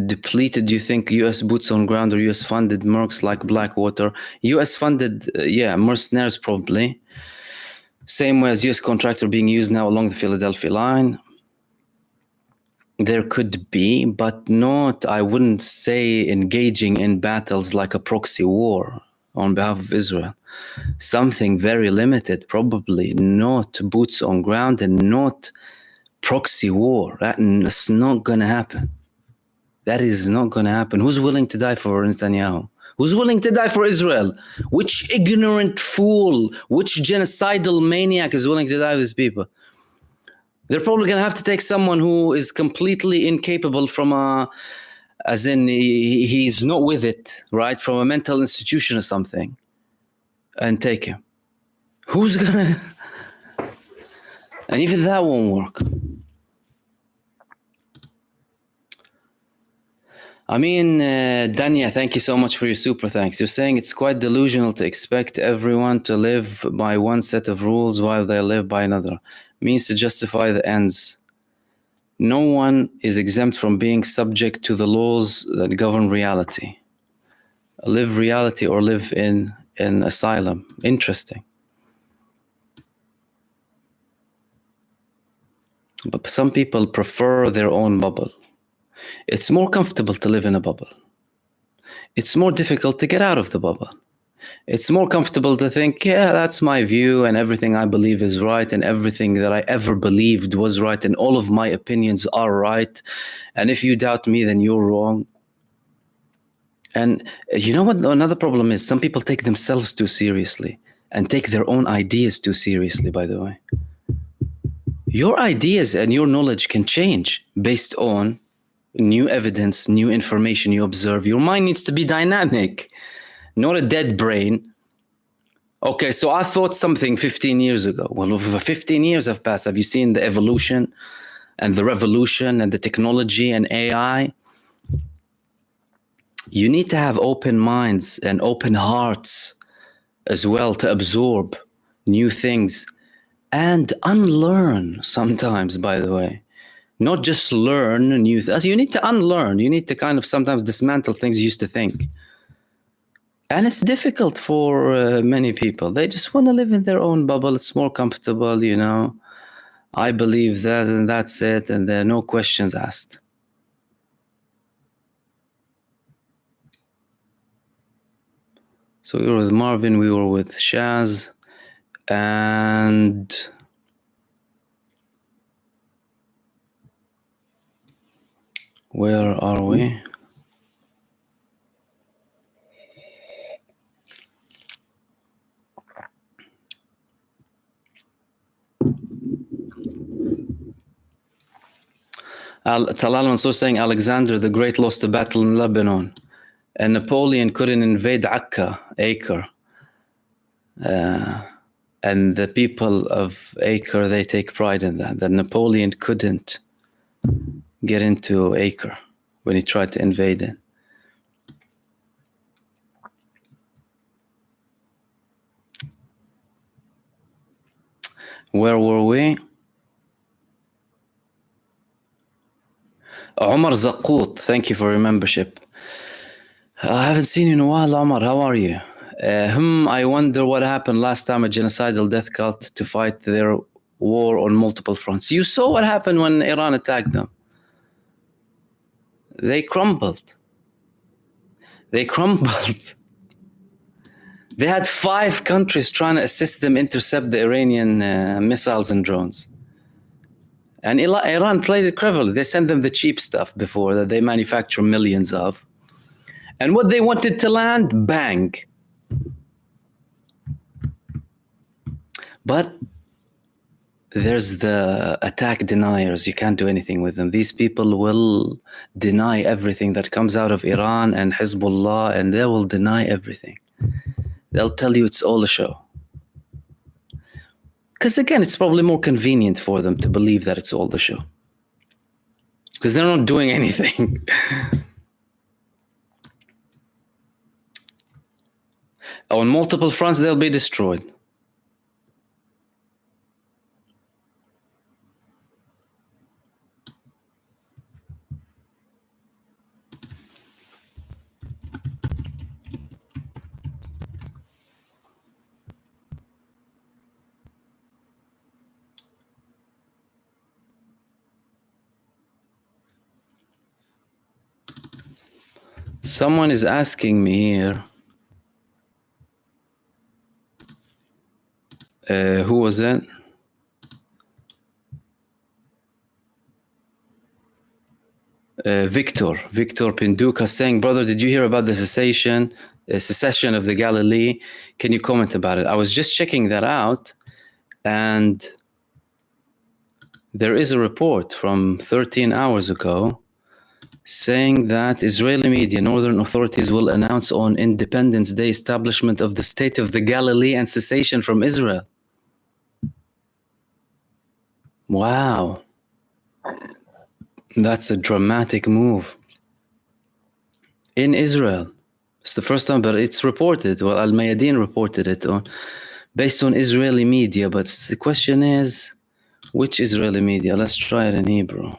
depleted, do you think U.S. boots on ground or U.S. funded mercs like Blackwater? U.S. funded, mercenaries probably. Same way as U.S. contractor being used now along the Philadelphia line. There could be, but not, I wouldn't say engaging in battles like a proxy war on behalf of Israel. Something very limited, probably not boots on ground and not proxy war. That's not going to happen. That is not going to happen. Who's willing to die for Netanyahu? Who's willing to die for Israel? Which ignorant fool, which genocidal maniac is willing to die for these people? They're probably going to have to take someone who is completely incapable as in he's not with it, right? From a mental institution or something, and take him. Who's going to... And even that won't work. I mean, Danya, thank you so much for your super thanks. You're saying it's quite delusional to expect everyone to live by one set of rules while they live by another. Means to justify the ends. No one is exempt from being subject to the laws that govern reality. Live reality or live in an asylum. Interesting. But some people prefer their own bubble. It's more comfortable to live in a bubble. It's more difficult to get out of the bubble. It's more comfortable to think, yeah, that's my view and everything I believe is right and everything that I ever believed was right and all of my opinions are right. And if you doubt me, then you're wrong. And you know what another problem is? Some people take themselves too seriously and take their own ideas too seriously, by the way. Your ideas and your knowledge can change based on new evidence, new information you observe. Your mind needs to be dynamic, not a dead brain. Okay, so I thought something 15 years ago. Well, over 15 years have passed. Have you seen the evolution and the revolution and the technology and AI? You need to have open minds and open hearts as well to absorb new things and unlearn sometimes, by the way. Not just learn new things. You need to unlearn. You need to kind of sometimes dismantle things you used to think. And it's difficult for many people. They just want to live in their own bubble. It's more comfortable, you know. I believe that and that's it. And there are no questions asked. So we were with Marvin, we were with Shaz, and Where are we? Talal Mansour saying Alexander the Great lost a battle in Lebanon, and Napoleon couldn't invade Akka, Acre. And the people of Acre, they take pride in that Napoleon couldn't get into Acre when he tried to invade it. Where were we? Omar Zaqut, thank you for your membership. I haven't seen you in a while, Omar. How are you? I wonder what happened last time a genocidal death cult to fight their war on multiple fronts. You saw what happened when Iran attacked them. They crumbled. They crumbled. They had 5 countries trying to assist them intercept the Iranian missiles and drones. And Iran played it cleverly. They sent them the cheap stuff before that they manufacture millions of. And what they wanted to land, bang. But there's the attack deniers. You can't do anything with them. These people will deny everything that comes out of Iran and Hezbollah, and they will deny everything. They'll tell you it's all a show. Because again, it's probably more convenient for them to believe that it's all the show. Because they're not doing anything. On multiple fronts, they'll be destroyed. Someone is asking me here. Who was that? Victor Pinduka saying, brother, did you hear about the secession of the Galilee? Can you comment about it? I was just checking that out, and there is a report from 13 hours ago saying that Israeli media, northern authorities will announce on Independence Day establishment of the state of the Galilee and secession from Israel. Wow. That's a dramatic move. In Israel. It's the first time, but it's reported. Well, Al-Mayadeen reported it based on Israeli media, but the question is, which Israeli media? Let's try it in Hebrew.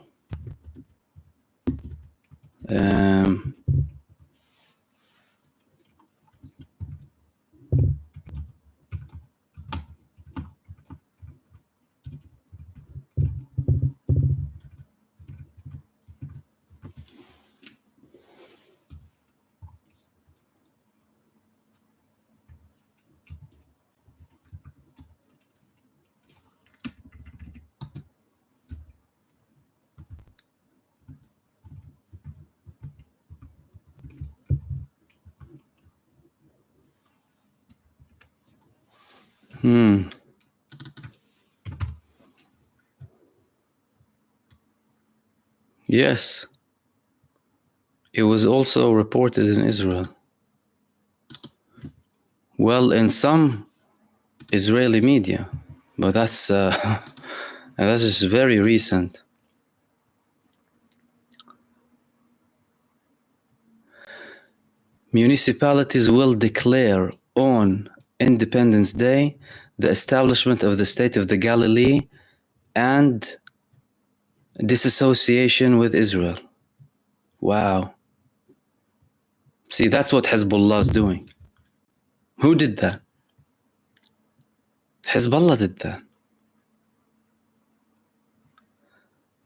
Yes. It was also reported in Israel. Well, in some Israeli media, but that's just very recent. Municipalities will declare on Independence Day the establishment of the state of the Galilee and disassociation with Israel. Wow. See, that's what Hezbollah is doing. Who did that? Hezbollah did that.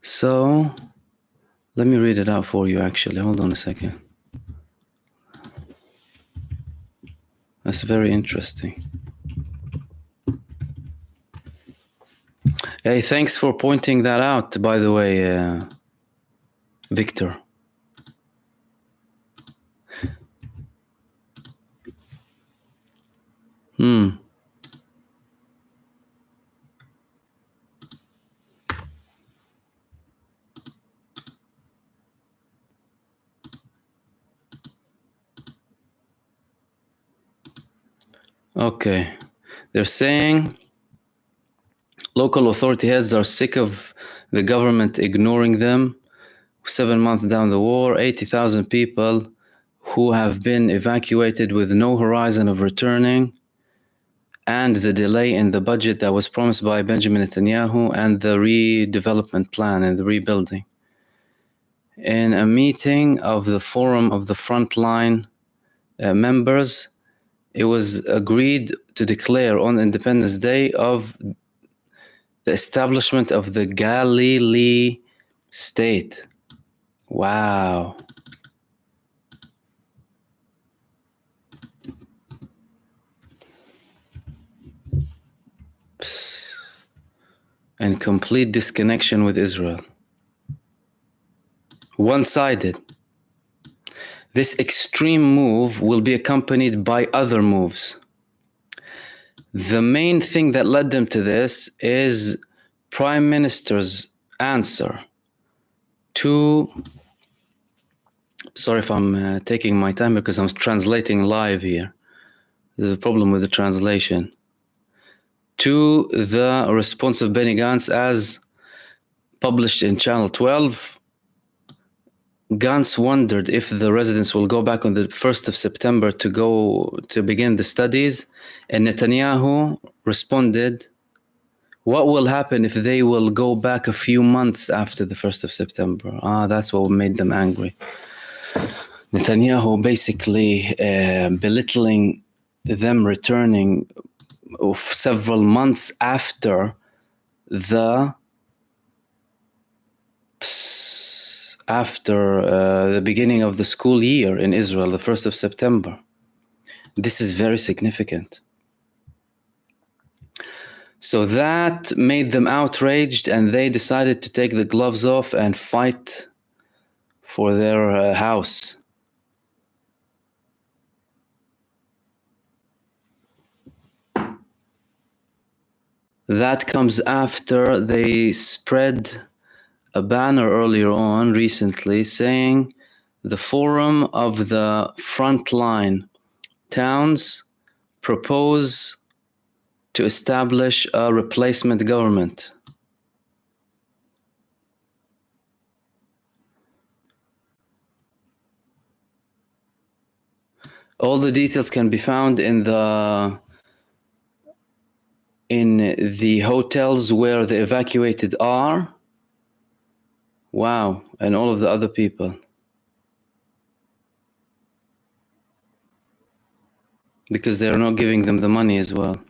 So, let me read it out for you actually. Hold on a second. That's very interesting. Hey, thanks for pointing that out, by the way, Victor. Okay. They're saying local authority heads are sick of the government ignoring them. 7 months down the war, 80,000 people who have been evacuated with no horizon of returning, and the delay in the budget that was promised by Benjamin Netanyahu, and the redevelopment plan and the rebuilding. In a meeting of the Forum of the Frontline members, it was agreed to declare on Independence Day of the establishment of the Galilee state. Wow. And complete disconnection with Israel. One-sided. This extreme move will be accompanied by other moves. The main thing that led them to this is Prime Minister's answer to... Sorry if I'm taking my time because I'm translating live here. There's a problem with the translation. To the response of Benny Gantz as published in Channel 12, Gantz wondered if the residents will go back on the 1st of September to begin the studies, and Netanyahu responded, what will happen if they will go back a few months after the 1st of September? That's what made them angry. Netanyahu basically belittling them returning several months after the beginning of the school year in Israel, the 1st of September. This is very significant. So that made them outraged, and they decided to take the gloves off and fight for their house. That comes after they spread a banner earlier on recently saying the Forum of the Frontline Towns propose to establish a replacement government. All the details can be found in the hotels where the evacuated are. Wow, and all of the other people. Because they're not giving them the money as well.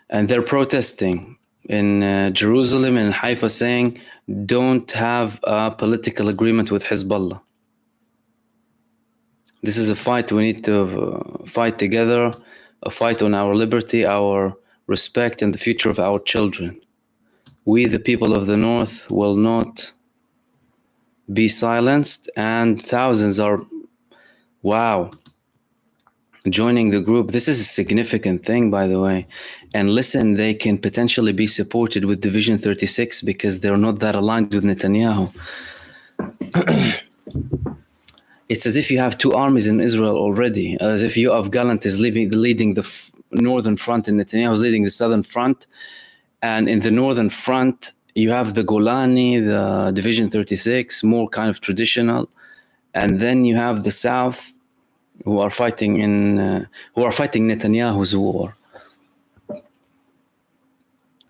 And they're protesting in Jerusalem and Haifa saying, don't have a political agreement with Hezbollah. This is a fight we need to fight together, a fight on our liberty, our respect, and the future of our children. We, the people of the North, will not be silenced, and thousands are, wow, joining the group. This is a significant thing, by the way. And listen, they can potentially be supported with Division 36 because they're not that aligned with Netanyahu. It's as if you have two armies in Israel already, as if Yoav Gallant is leading the northern front and Netanyahu is leading the southern front. And in the northern front, you have the Golani, the Division 36, more kind of traditional. And then you have the south, who are fighting Netanyahu's war.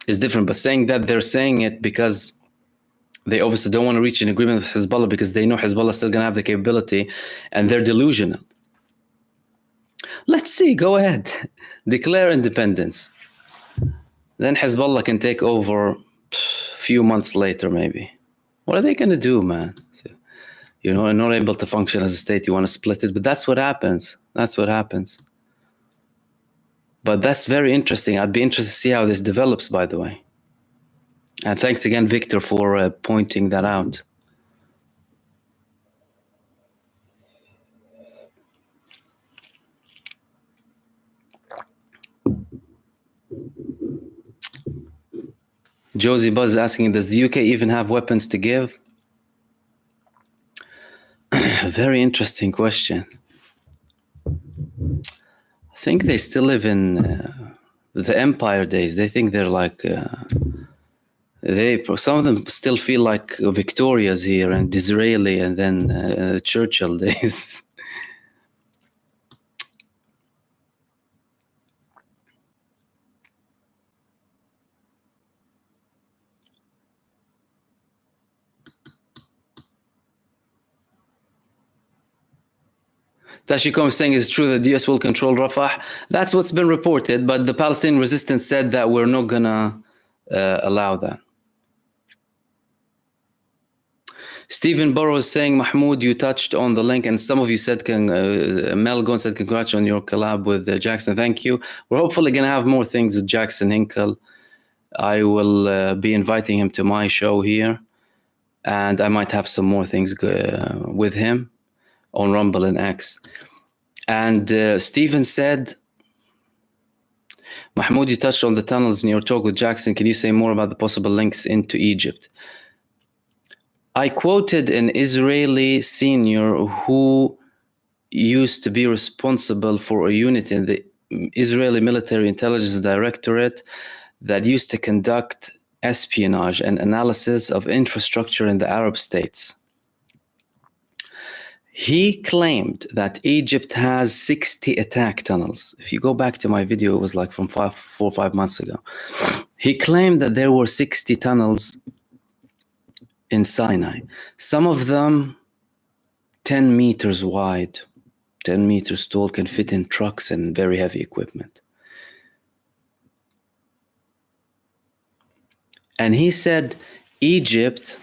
It's different, but saying that, they're saying it because they obviously don't want to reach an agreement with Hezbollah because they know Hezbollah is still going to have the capability, and they're delusional. Let's see, go ahead, declare independence. Then Hezbollah can take over a few months later, maybe. What are they going to do, man? You know, not able to function as a state, you want to split it, but that's what happens. That's what happens. But that's very interesting. I'd be interested to see how this develops, by the way. And thanks again, Victor, for pointing that out. Josie Buzz is asking, does the UK even have weapons to give? Very interesting question. I think they still live in the Empire days. They think they're like, some of them still feel like Victoria's here and Disraeli and then Churchill days. Tashicom is saying it's true that the US will control Rafah. That's what's been reported, but the Palestinian resistance said that we're not gonna allow that. Stephen Burrow is saying, Mahmoud, you touched on the link, and some of you said, Mel Gon said, congrats on your collab with Jackson. Thank you. We're hopefully going to have more things with Jackson Hinkle. I will be inviting him to my show here, and I might have some more things with him on Rumble and X. And Stephen said, Mahmoud, you touched on the tunnels in your talk with Jackson. Can you say more about the possible links into Egypt? I quoted an Israeli senior who used to be responsible for a unit in the Israeli Military Intelligence Directorate that used to conduct espionage and analysis of infrastructure in the Arab states. He claimed that Egypt has 60 attack tunnels. If you go back to my video, it was like from 4 or 5 months ago. He claimed that there were 60 tunnels in Sinai, some of them 10 meters wide, 10 meters tall, can fit in trucks and very heavy equipment. And he said Egypt,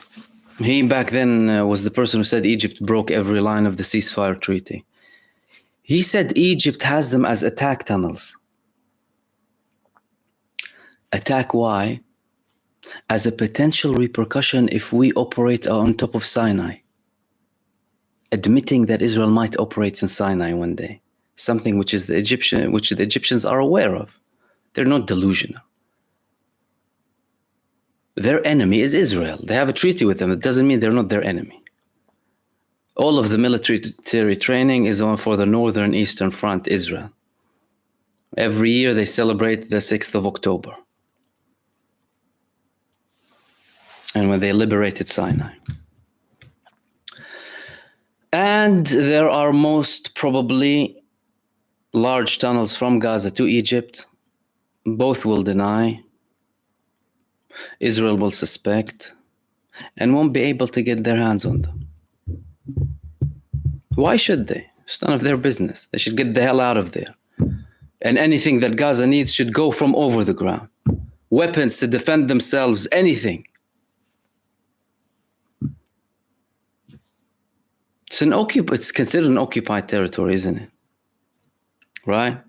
he back then was the person who said Egypt broke every line of the ceasefire treaty. He said Egypt has them as attack tunnels. Attack why? As a potential repercussion if we operate on top of Sinai, admitting that Israel might operate in Sinai one day, something which the Egyptians are aware of. They're not delusional. Their enemy is Israel. They have a treaty with them. That doesn't mean they're not their enemy. All of the military training is on for the northern eastern front, Israel. Every year they celebrate the 6th of October. And when they liberated Sinai. And there are most probably large tunnels from Gaza to Egypt. Both will deny. Israel will suspect and won't be able to get their hands on them. Why should they? It's none of their business. They should get the hell out of there. And anything that Gaza needs should go from over the ground. Weapons to defend themselves, anything. It's considered an occupied territory, isn't it? Right?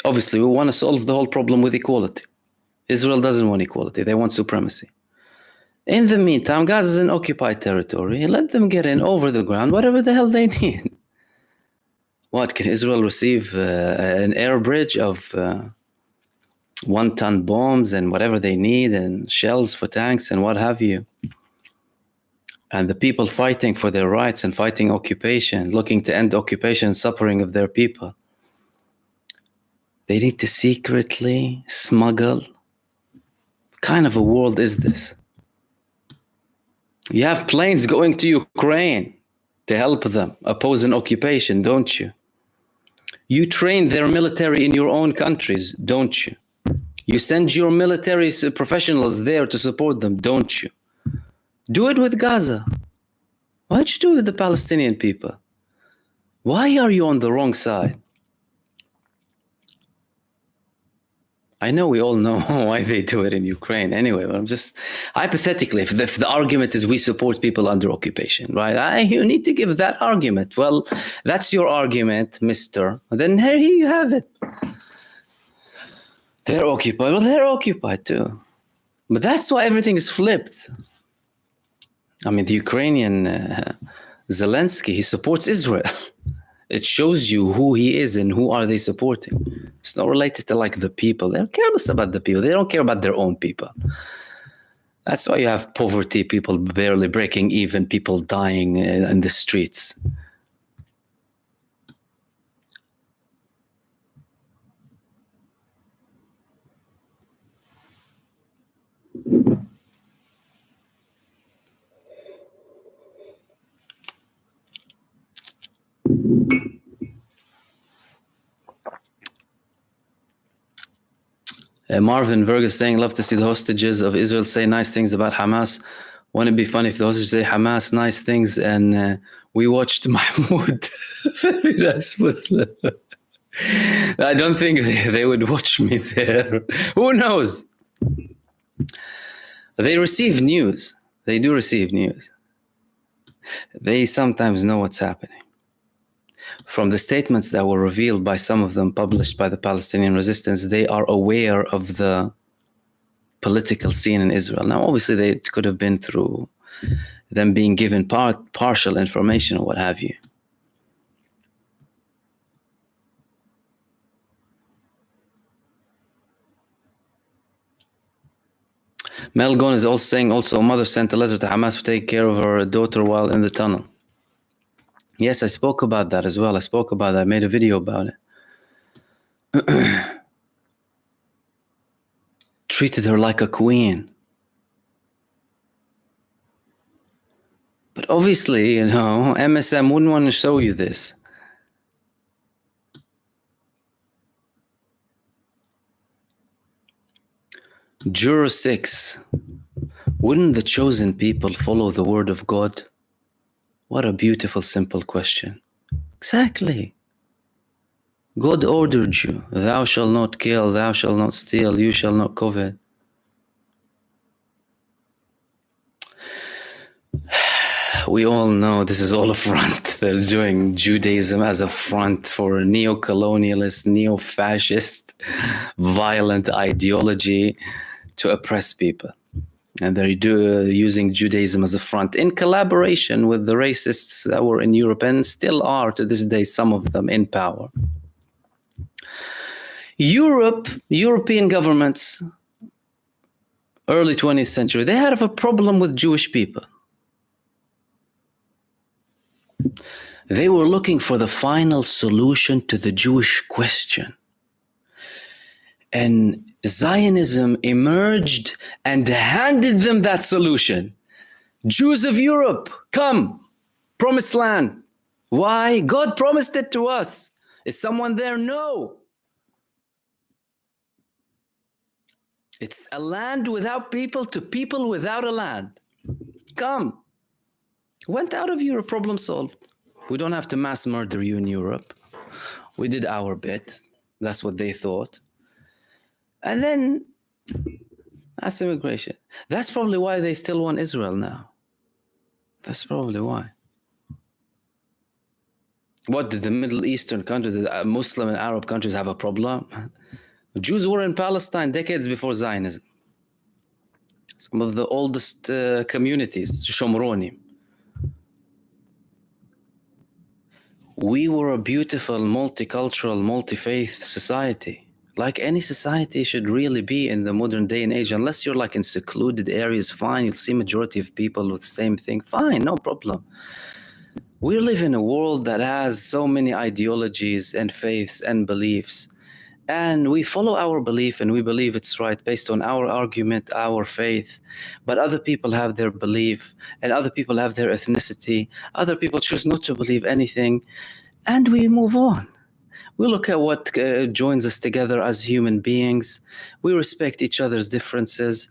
Obviously, we want to solve the whole problem with equality. Israel doesn't want equality. They want supremacy. In the meantime, Gaza is an occupied territory. Let them get in over the ground, whatever the hell they need. What, can Israel receive an air bridge of 1-ton bombs and whatever they need and shells for tanks and what have you? And the people fighting for their rights and fighting occupation, looking to end occupation and suffering of their people. They need to secretly smuggle. What kind of a world is this? You have planes going to Ukraine to help them oppose an occupation, don't you? You train their military in your own countries, don't you? You send your military professionals there to support them, don't you? Do it with Gaza. Why don't you do it with the Palestinian people? Why are you on the wrong side? I know we all know why they do it in Ukraine anyway, but I'm just, hypothetically, if the argument is we support people under occupation, right? You need to give that argument. Well, that's your argument, mister. Then here you have it. They're occupied. Well, they're occupied too. But that's why everything is flipped. I mean, the Ukrainian Zelensky, he supports Israel. It shows you who he is and who are they supporting. It's not related to like the people. They're careless about the people. They don't care about their own people. That's why you have poverty, people barely breaking even, people dying in the streets. Marvin Berg is saying, love to see the hostages of Israel say nice things about Hamas. Wouldn't it be funny if the hostages say Hamas nice things and we watched Mahmoud, very nice Muslim. I don't think they would watch me there. Who knows? They receive news. They do receive news. They sometimes know what's happening. From the statements that were revealed by some of them, published by the Palestinian resistance, they are aware of the political scene in Israel. Now, obviously, they could have been through them being given partial information or what have you. Mel Gon is also saying, a mother sent a letter to Hamas to take care of her daughter while in the tunnel. Yes, I spoke about that as well. I made a video about it. Treated her like a queen. But obviously, MSM wouldn't want to show you this. Juror 6. Wouldn't the chosen people follow the word of God? What a beautiful, simple question. Exactly. God ordered you, thou shalt not kill, thou shalt not steal, you shall not covet. We all know this is all a front. They're doing Judaism as a front for a neo-colonialist, neo-fascist, violent ideology to oppress people. And they're using Judaism as a front in collaboration with the racists that were in Europe and still are to this day, some of them in power. European governments, early 20th century, they had a problem with Jewish people. They were looking for the final solution to the Jewish question. And Zionism emerged and handed them that solution. Jews of Europe, come, promised land. Why? God promised it to us. Is someone there? No. It's a land without people to people without a land. Come. Went out of Europe, problem solved. We don't have to mass murder you in Europe. We did our bit. That's what they thought. And then mass immigration. That's probably why they still want Israel now. That's probably why. What, did the Middle Eastern countries, the Muslim and Arab countries have a problem? Jews were in Palestine decades before Zionism. Some of the oldest communities, Shomroni. We were a beautiful, multicultural, multi-faith society. Like any society should really be in the modern day and age. Unless you're like in secluded areas, fine, you'll see majority of people with the same thing. Fine, no problem. We live in a world that has so many ideologies and faiths and beliefs. And we follow our belief and we believe it's right based on our argument, our faith. But other people have their belief and other people have their ethnicity. Other people choose not to believe anything. And we move on. We look at what joins us together as human beings. We respect each other's differences.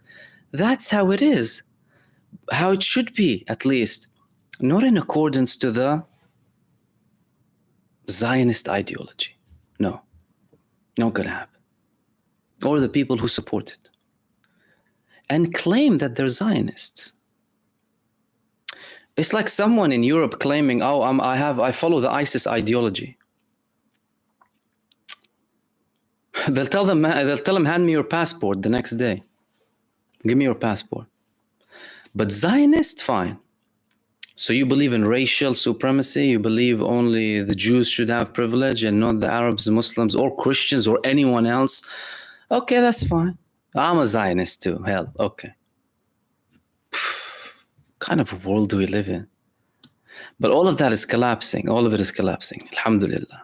That's how it is. How it should be, at least. Not in accordance to the Zionist ideology. No. Not gonna happen. Or the people who support it. And claim that they're Zionists. It's like someone in Europe claiming, I follow the ISIS ideology. They'll tell them, hand me your passport the next day. Give me your passport. But Zionist, fine. So you believe in racial supremacy? You believe only the Jews should have privilege and not the Arabs, Muslims, or Christians, or anyone else? Okay, that's fine. I'm a Zionist too. Hell, okay. What kind of a world do we live in? But all of that is collapsing. All of it is collapsing. Alhamdulillah.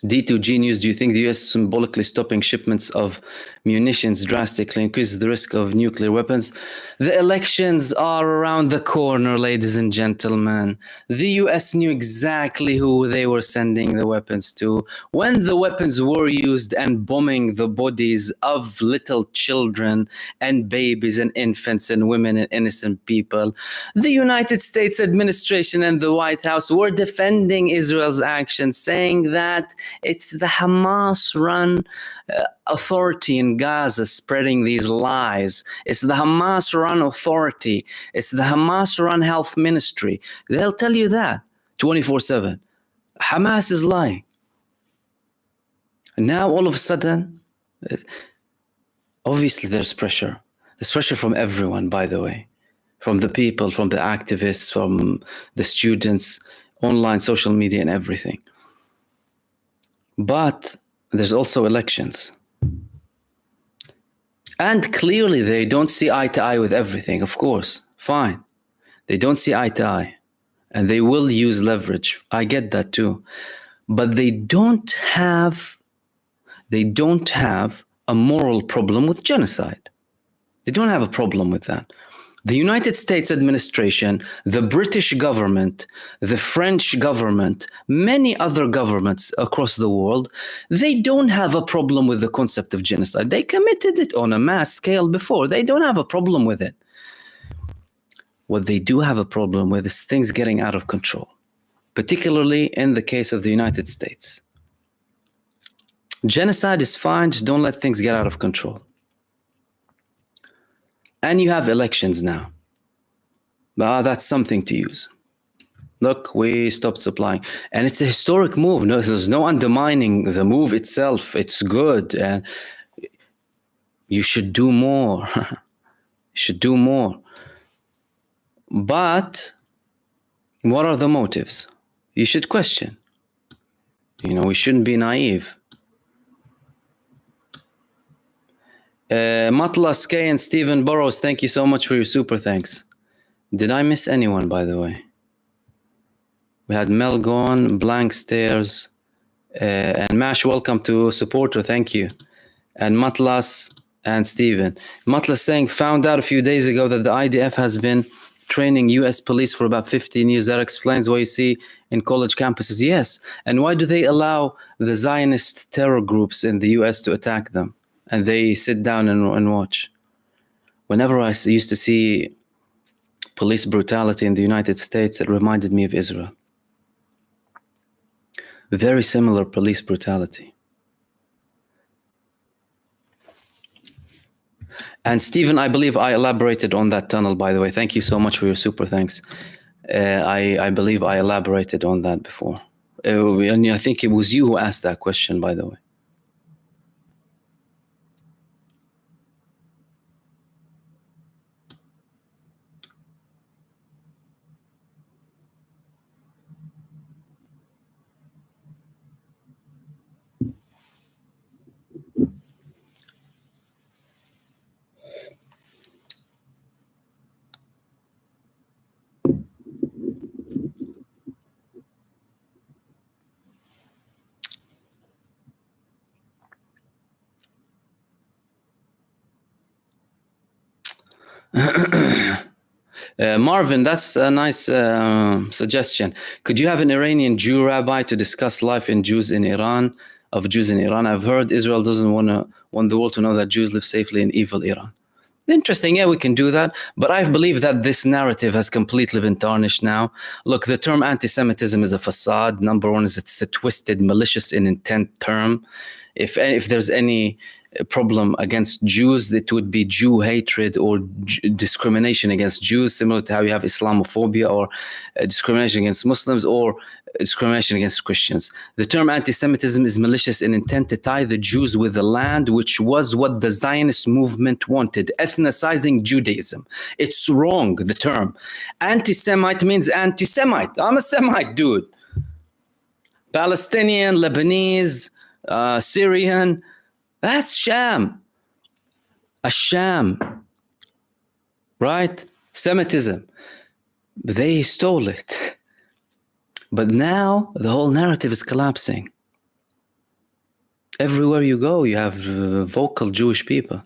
D2G News, do you think the US symbolically stopping shipments of munitions drastically increases the risk of nuclear weapons? The elections are around the corner, ladies and gentlemen. The US knew exactly who they were sending the weapons to. When the weapons were used and bombing the bodies of little children and babies and infants and women and innocent people, the United States administration and the White House were defending Israel's actions, saying that it's the Hamas-run authority in Gaza spreading these lies. It's the Hamas-run authority. It's the Hamas-run health ministry. They'll tell you that 24/7. Hamas is lying. And now all of a sudden, obviously there's pressure. There's pressure from everyone, by the way. From the people, from the activists, from the students, online, social media, and everything. But there's also elections. And clearly they don't see eye to eye with everything, of course. Fine. They don't see eye to eye. And they will use leverage. I get that too. But they don't have a moral problem with genocide. They don't have a problem with that. The United States administration, the British government, the French government, many other governments across the world, they don't have a problem with the concept of genocide. They committed it on a mass scale before. They don't have a problem with it. What they do have a problem with is things getting out of control, particularly in the case of the United States. Genocide is fine, just don't let things get out of control. And you have elections now. But that's something to use. Look, we stopped supplying. And it's a historic move. No, there's no undermining the move itself. It's good. And you should do more. You should do more. But what are the motives? You should question. We shouldn't be naive. Matlas K and Stephen Burrows, thank you so much for your super thanks. Did I miss anyone, by the way? We had Melgon, Blank Stairs, and Mash, welcome to supporter, thank you. And Matlas and Stephen. Matlas saying, found out a few days ago that the IDF has been training US police for about 15 years. That explains why you see in college campuses. Yes. And why do they allow the Zionist terror groups in the US to attack them? And they sit down and watch. Whenever I used to see police brutality in the United States, it reminded me of Israel. Very similar police brutality. And Stephen, I believe I elaborated on that tunnel, by the way. Thank you so much for your super thanks. I believe I elaborated on that before. And I think it was you who asked that question, by the way. Marvin, that's a nice suggestion. Could you have an Iranian Jew rabbi to discuss life in Jews in Iran? I've heard Israel doesn't want the world to know that Jews live safely in evil Iran. Interesting, yeah, we can do that. But I believe that this narrative has completely been tarnished now. Look, the term anti-Semitism is a facade. Number one is it's a twisted, malicious in intent term. If there's any problem against Jews, it would be Jew hatred or discrimination against Jews, similar to how you have Islamophobia or discrimination against Muslims or discrimination against Christians. The term anti-Semitism is malicious in intent to tie the Jews with the land, which was what the Zionist movement wanted, ethnicizing Judaism. It's wrong, the term. Anti-Semite means anti-Semite. I'm a Semite, dude. Palestinian, Lebanese, Syrian, that's sham. A sham. Right? Semitism. They stole it. But now the whole narrative is collapsing. Everywhere you go, you have vocal Jewish people.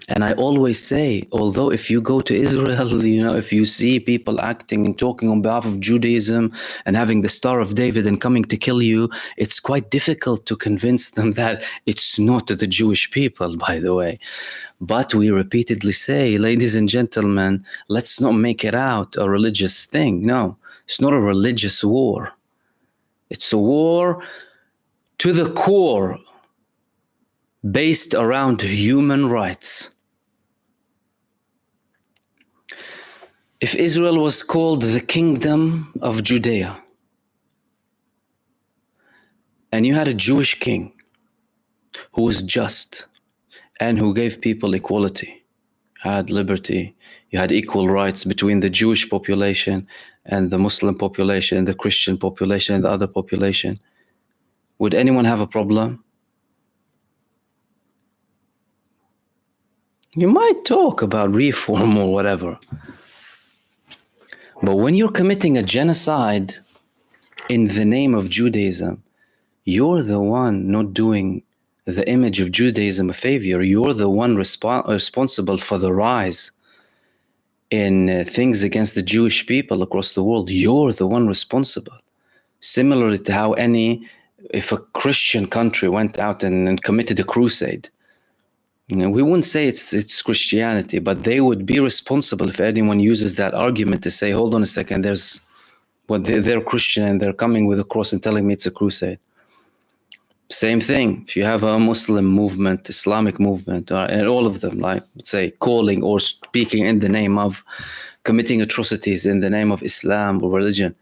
And I always say, although if you go to Israel, if you see people acting and talking on behalf of Judaism and having the Star of David and coming to kill you, it's quite difficult to convince them that it's not the Jewish people, by the way. But we repeatedly say, ladies and gentlemen, let's not make it out a religious thing. No, it's not a religious war. It's a war to the core based around human rights. If Israel was called the kingdom of Judea, and you had a Jewish king who was just and who gave people equality, had liberty, you had equal rights between the Jewish population and the Muslim population, the Christian population and the other population, would anyone have a problem? You might talk about reform or whatever. But when you're committing a genocide in the name of Judaism, you're the one not doing the image of Judaism a favor. You're the one responsible for the rise in things against the Jewish people across the world. You're the one responsible. Similarly to how if a Christian country went out and committed a crusade, we wouldn't say it's Christianity, but they would be responsible if anyone uses that argument to say, hold on a second, they're Christian and they're coming with a cross and telling me it's a crusade. Same thing, if you have a Muslim movement, Islamic movement, and all of them, like, let's say, calling or speaking in the name of, committing atrocities in the name of Islam or religion,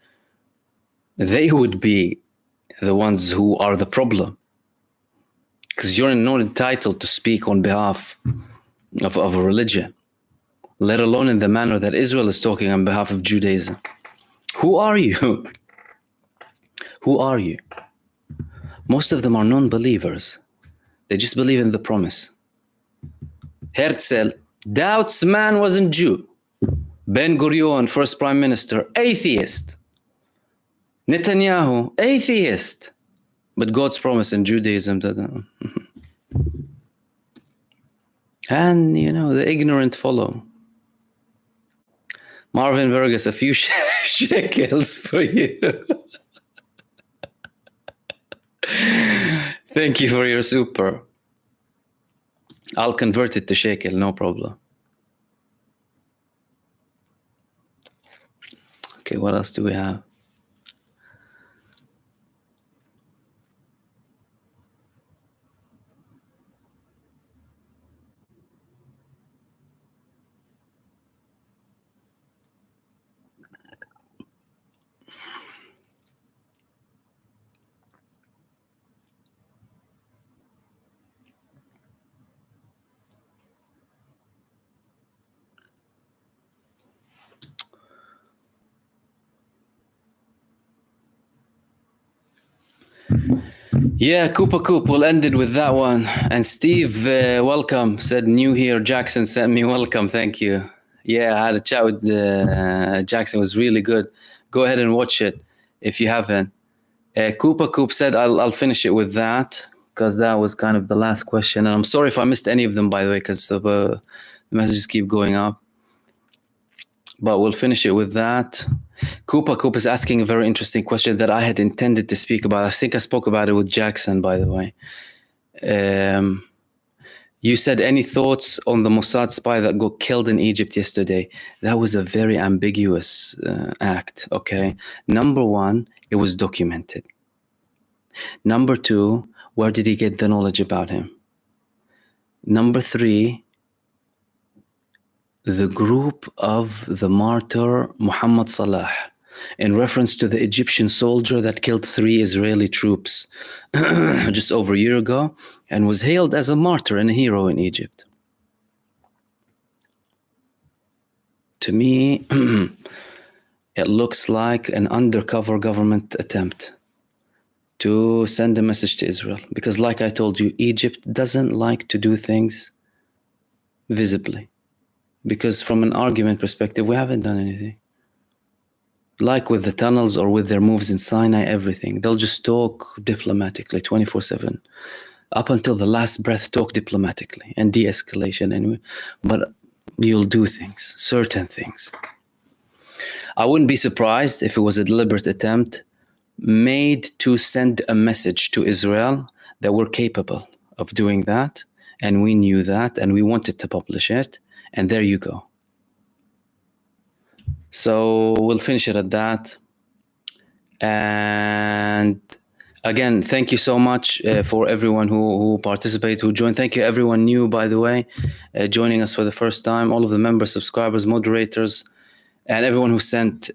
they would be the ones who are the problem. Because you're not entitled to speak on behalf of a religion, let alone in the manner that Israel is talking on behalf of Judaism. Who are you? Who are you? Most of them are non-believers. They just believe in the promise. Herzl doubts man wasn't Jew. Ben Gurion, first prime minister, atheist. Netanyahu, atheist. But God's promise in Judaism, and the ignorant follow. Marvin Vergas, a few shekels for you. Thank you for your super. I'll convert it to shekel, no problem. Okay, what else do we have? Yeah, Koopa Koop, we'll end it with that one. And Steve, welcome, said new here. Jackson sent me welcome, thank you. Yeah, I had a chat with Jackson, it was really good. Go ahead and watch it if you haven't. Koopa Koop said, I'll finish it with that, because that was kind of the last question. And I'm sorry if I missed any of them, by the way, because the messages keep going up. But we'll finish it with that. Koopa Koop is asking a very interesting question that I had intended to speak about. I think I spoke about it with Jackson, by the way. You said, any thoughts on the Mossad spy that got killed in Egypt yesterday? That was a very ambiguous act, okay? Number one, it was documented. Number two, Where did he get the knowledge about him? Number 3, the group of the martyr Muhammad Salah, in reference to the Egyptian soldier that killed 3 Israeli troops just over a year ago and was hailed as a martyr and a hero in Egypt. To me, it looks like an undercover government attempt to send a message to Israel. Because like I told you, Egypt doesn't like to do things visibly. Because from an argument perspective, we haven't done anything. Like with the tunnels or with their moves in Sinai, everything. They'll just talk diplomatically 24/7. Up until the last breath, talk diplomatically and de-escalation anyway. But you'll do things, certain things. I wouldn't be surprised if it was a deliberate attempt made to send a message to Israel that we're capable of doing that, and we knew that, and we wanted to publish it, and there you go. So we'll finish it at that. And again, thank you so much for everyone who participated, who joined. Thank you everyone new, by the way, joining us for the first time, all of the members, subscribers, moderators, and everyone who sent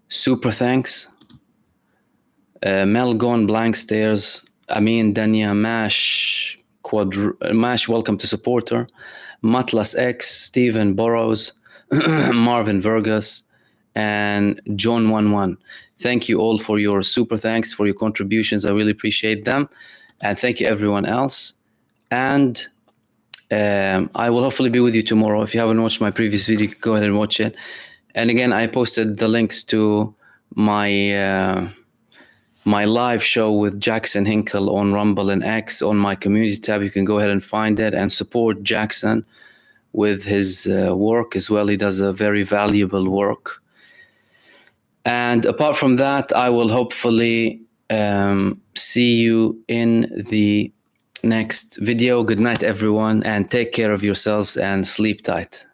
super thanks. Mel Gone, Blank Stairs, Amin, Dania, Mash, Mash, welcome to supporter, Matlas X, Stephen Burrows, Marvin Vergas, and John 11. Thank you all for your super thanks, for your contributions. I really appreciate them. And thank you everyone else. And I will hopefully be with you tomorrow. If you haven't watched my previous video, you can go ahead and watch it. And again, I posted the links to my my live show with Jackson Hinkle on Rumble and X on my community tab. You can go ahead and find it and support Jackson with his work as well. He does a very valuable work. And apart from that, I will hopefully see you in the next video. Good night, everyone, and take care of yourselves and sleep tight.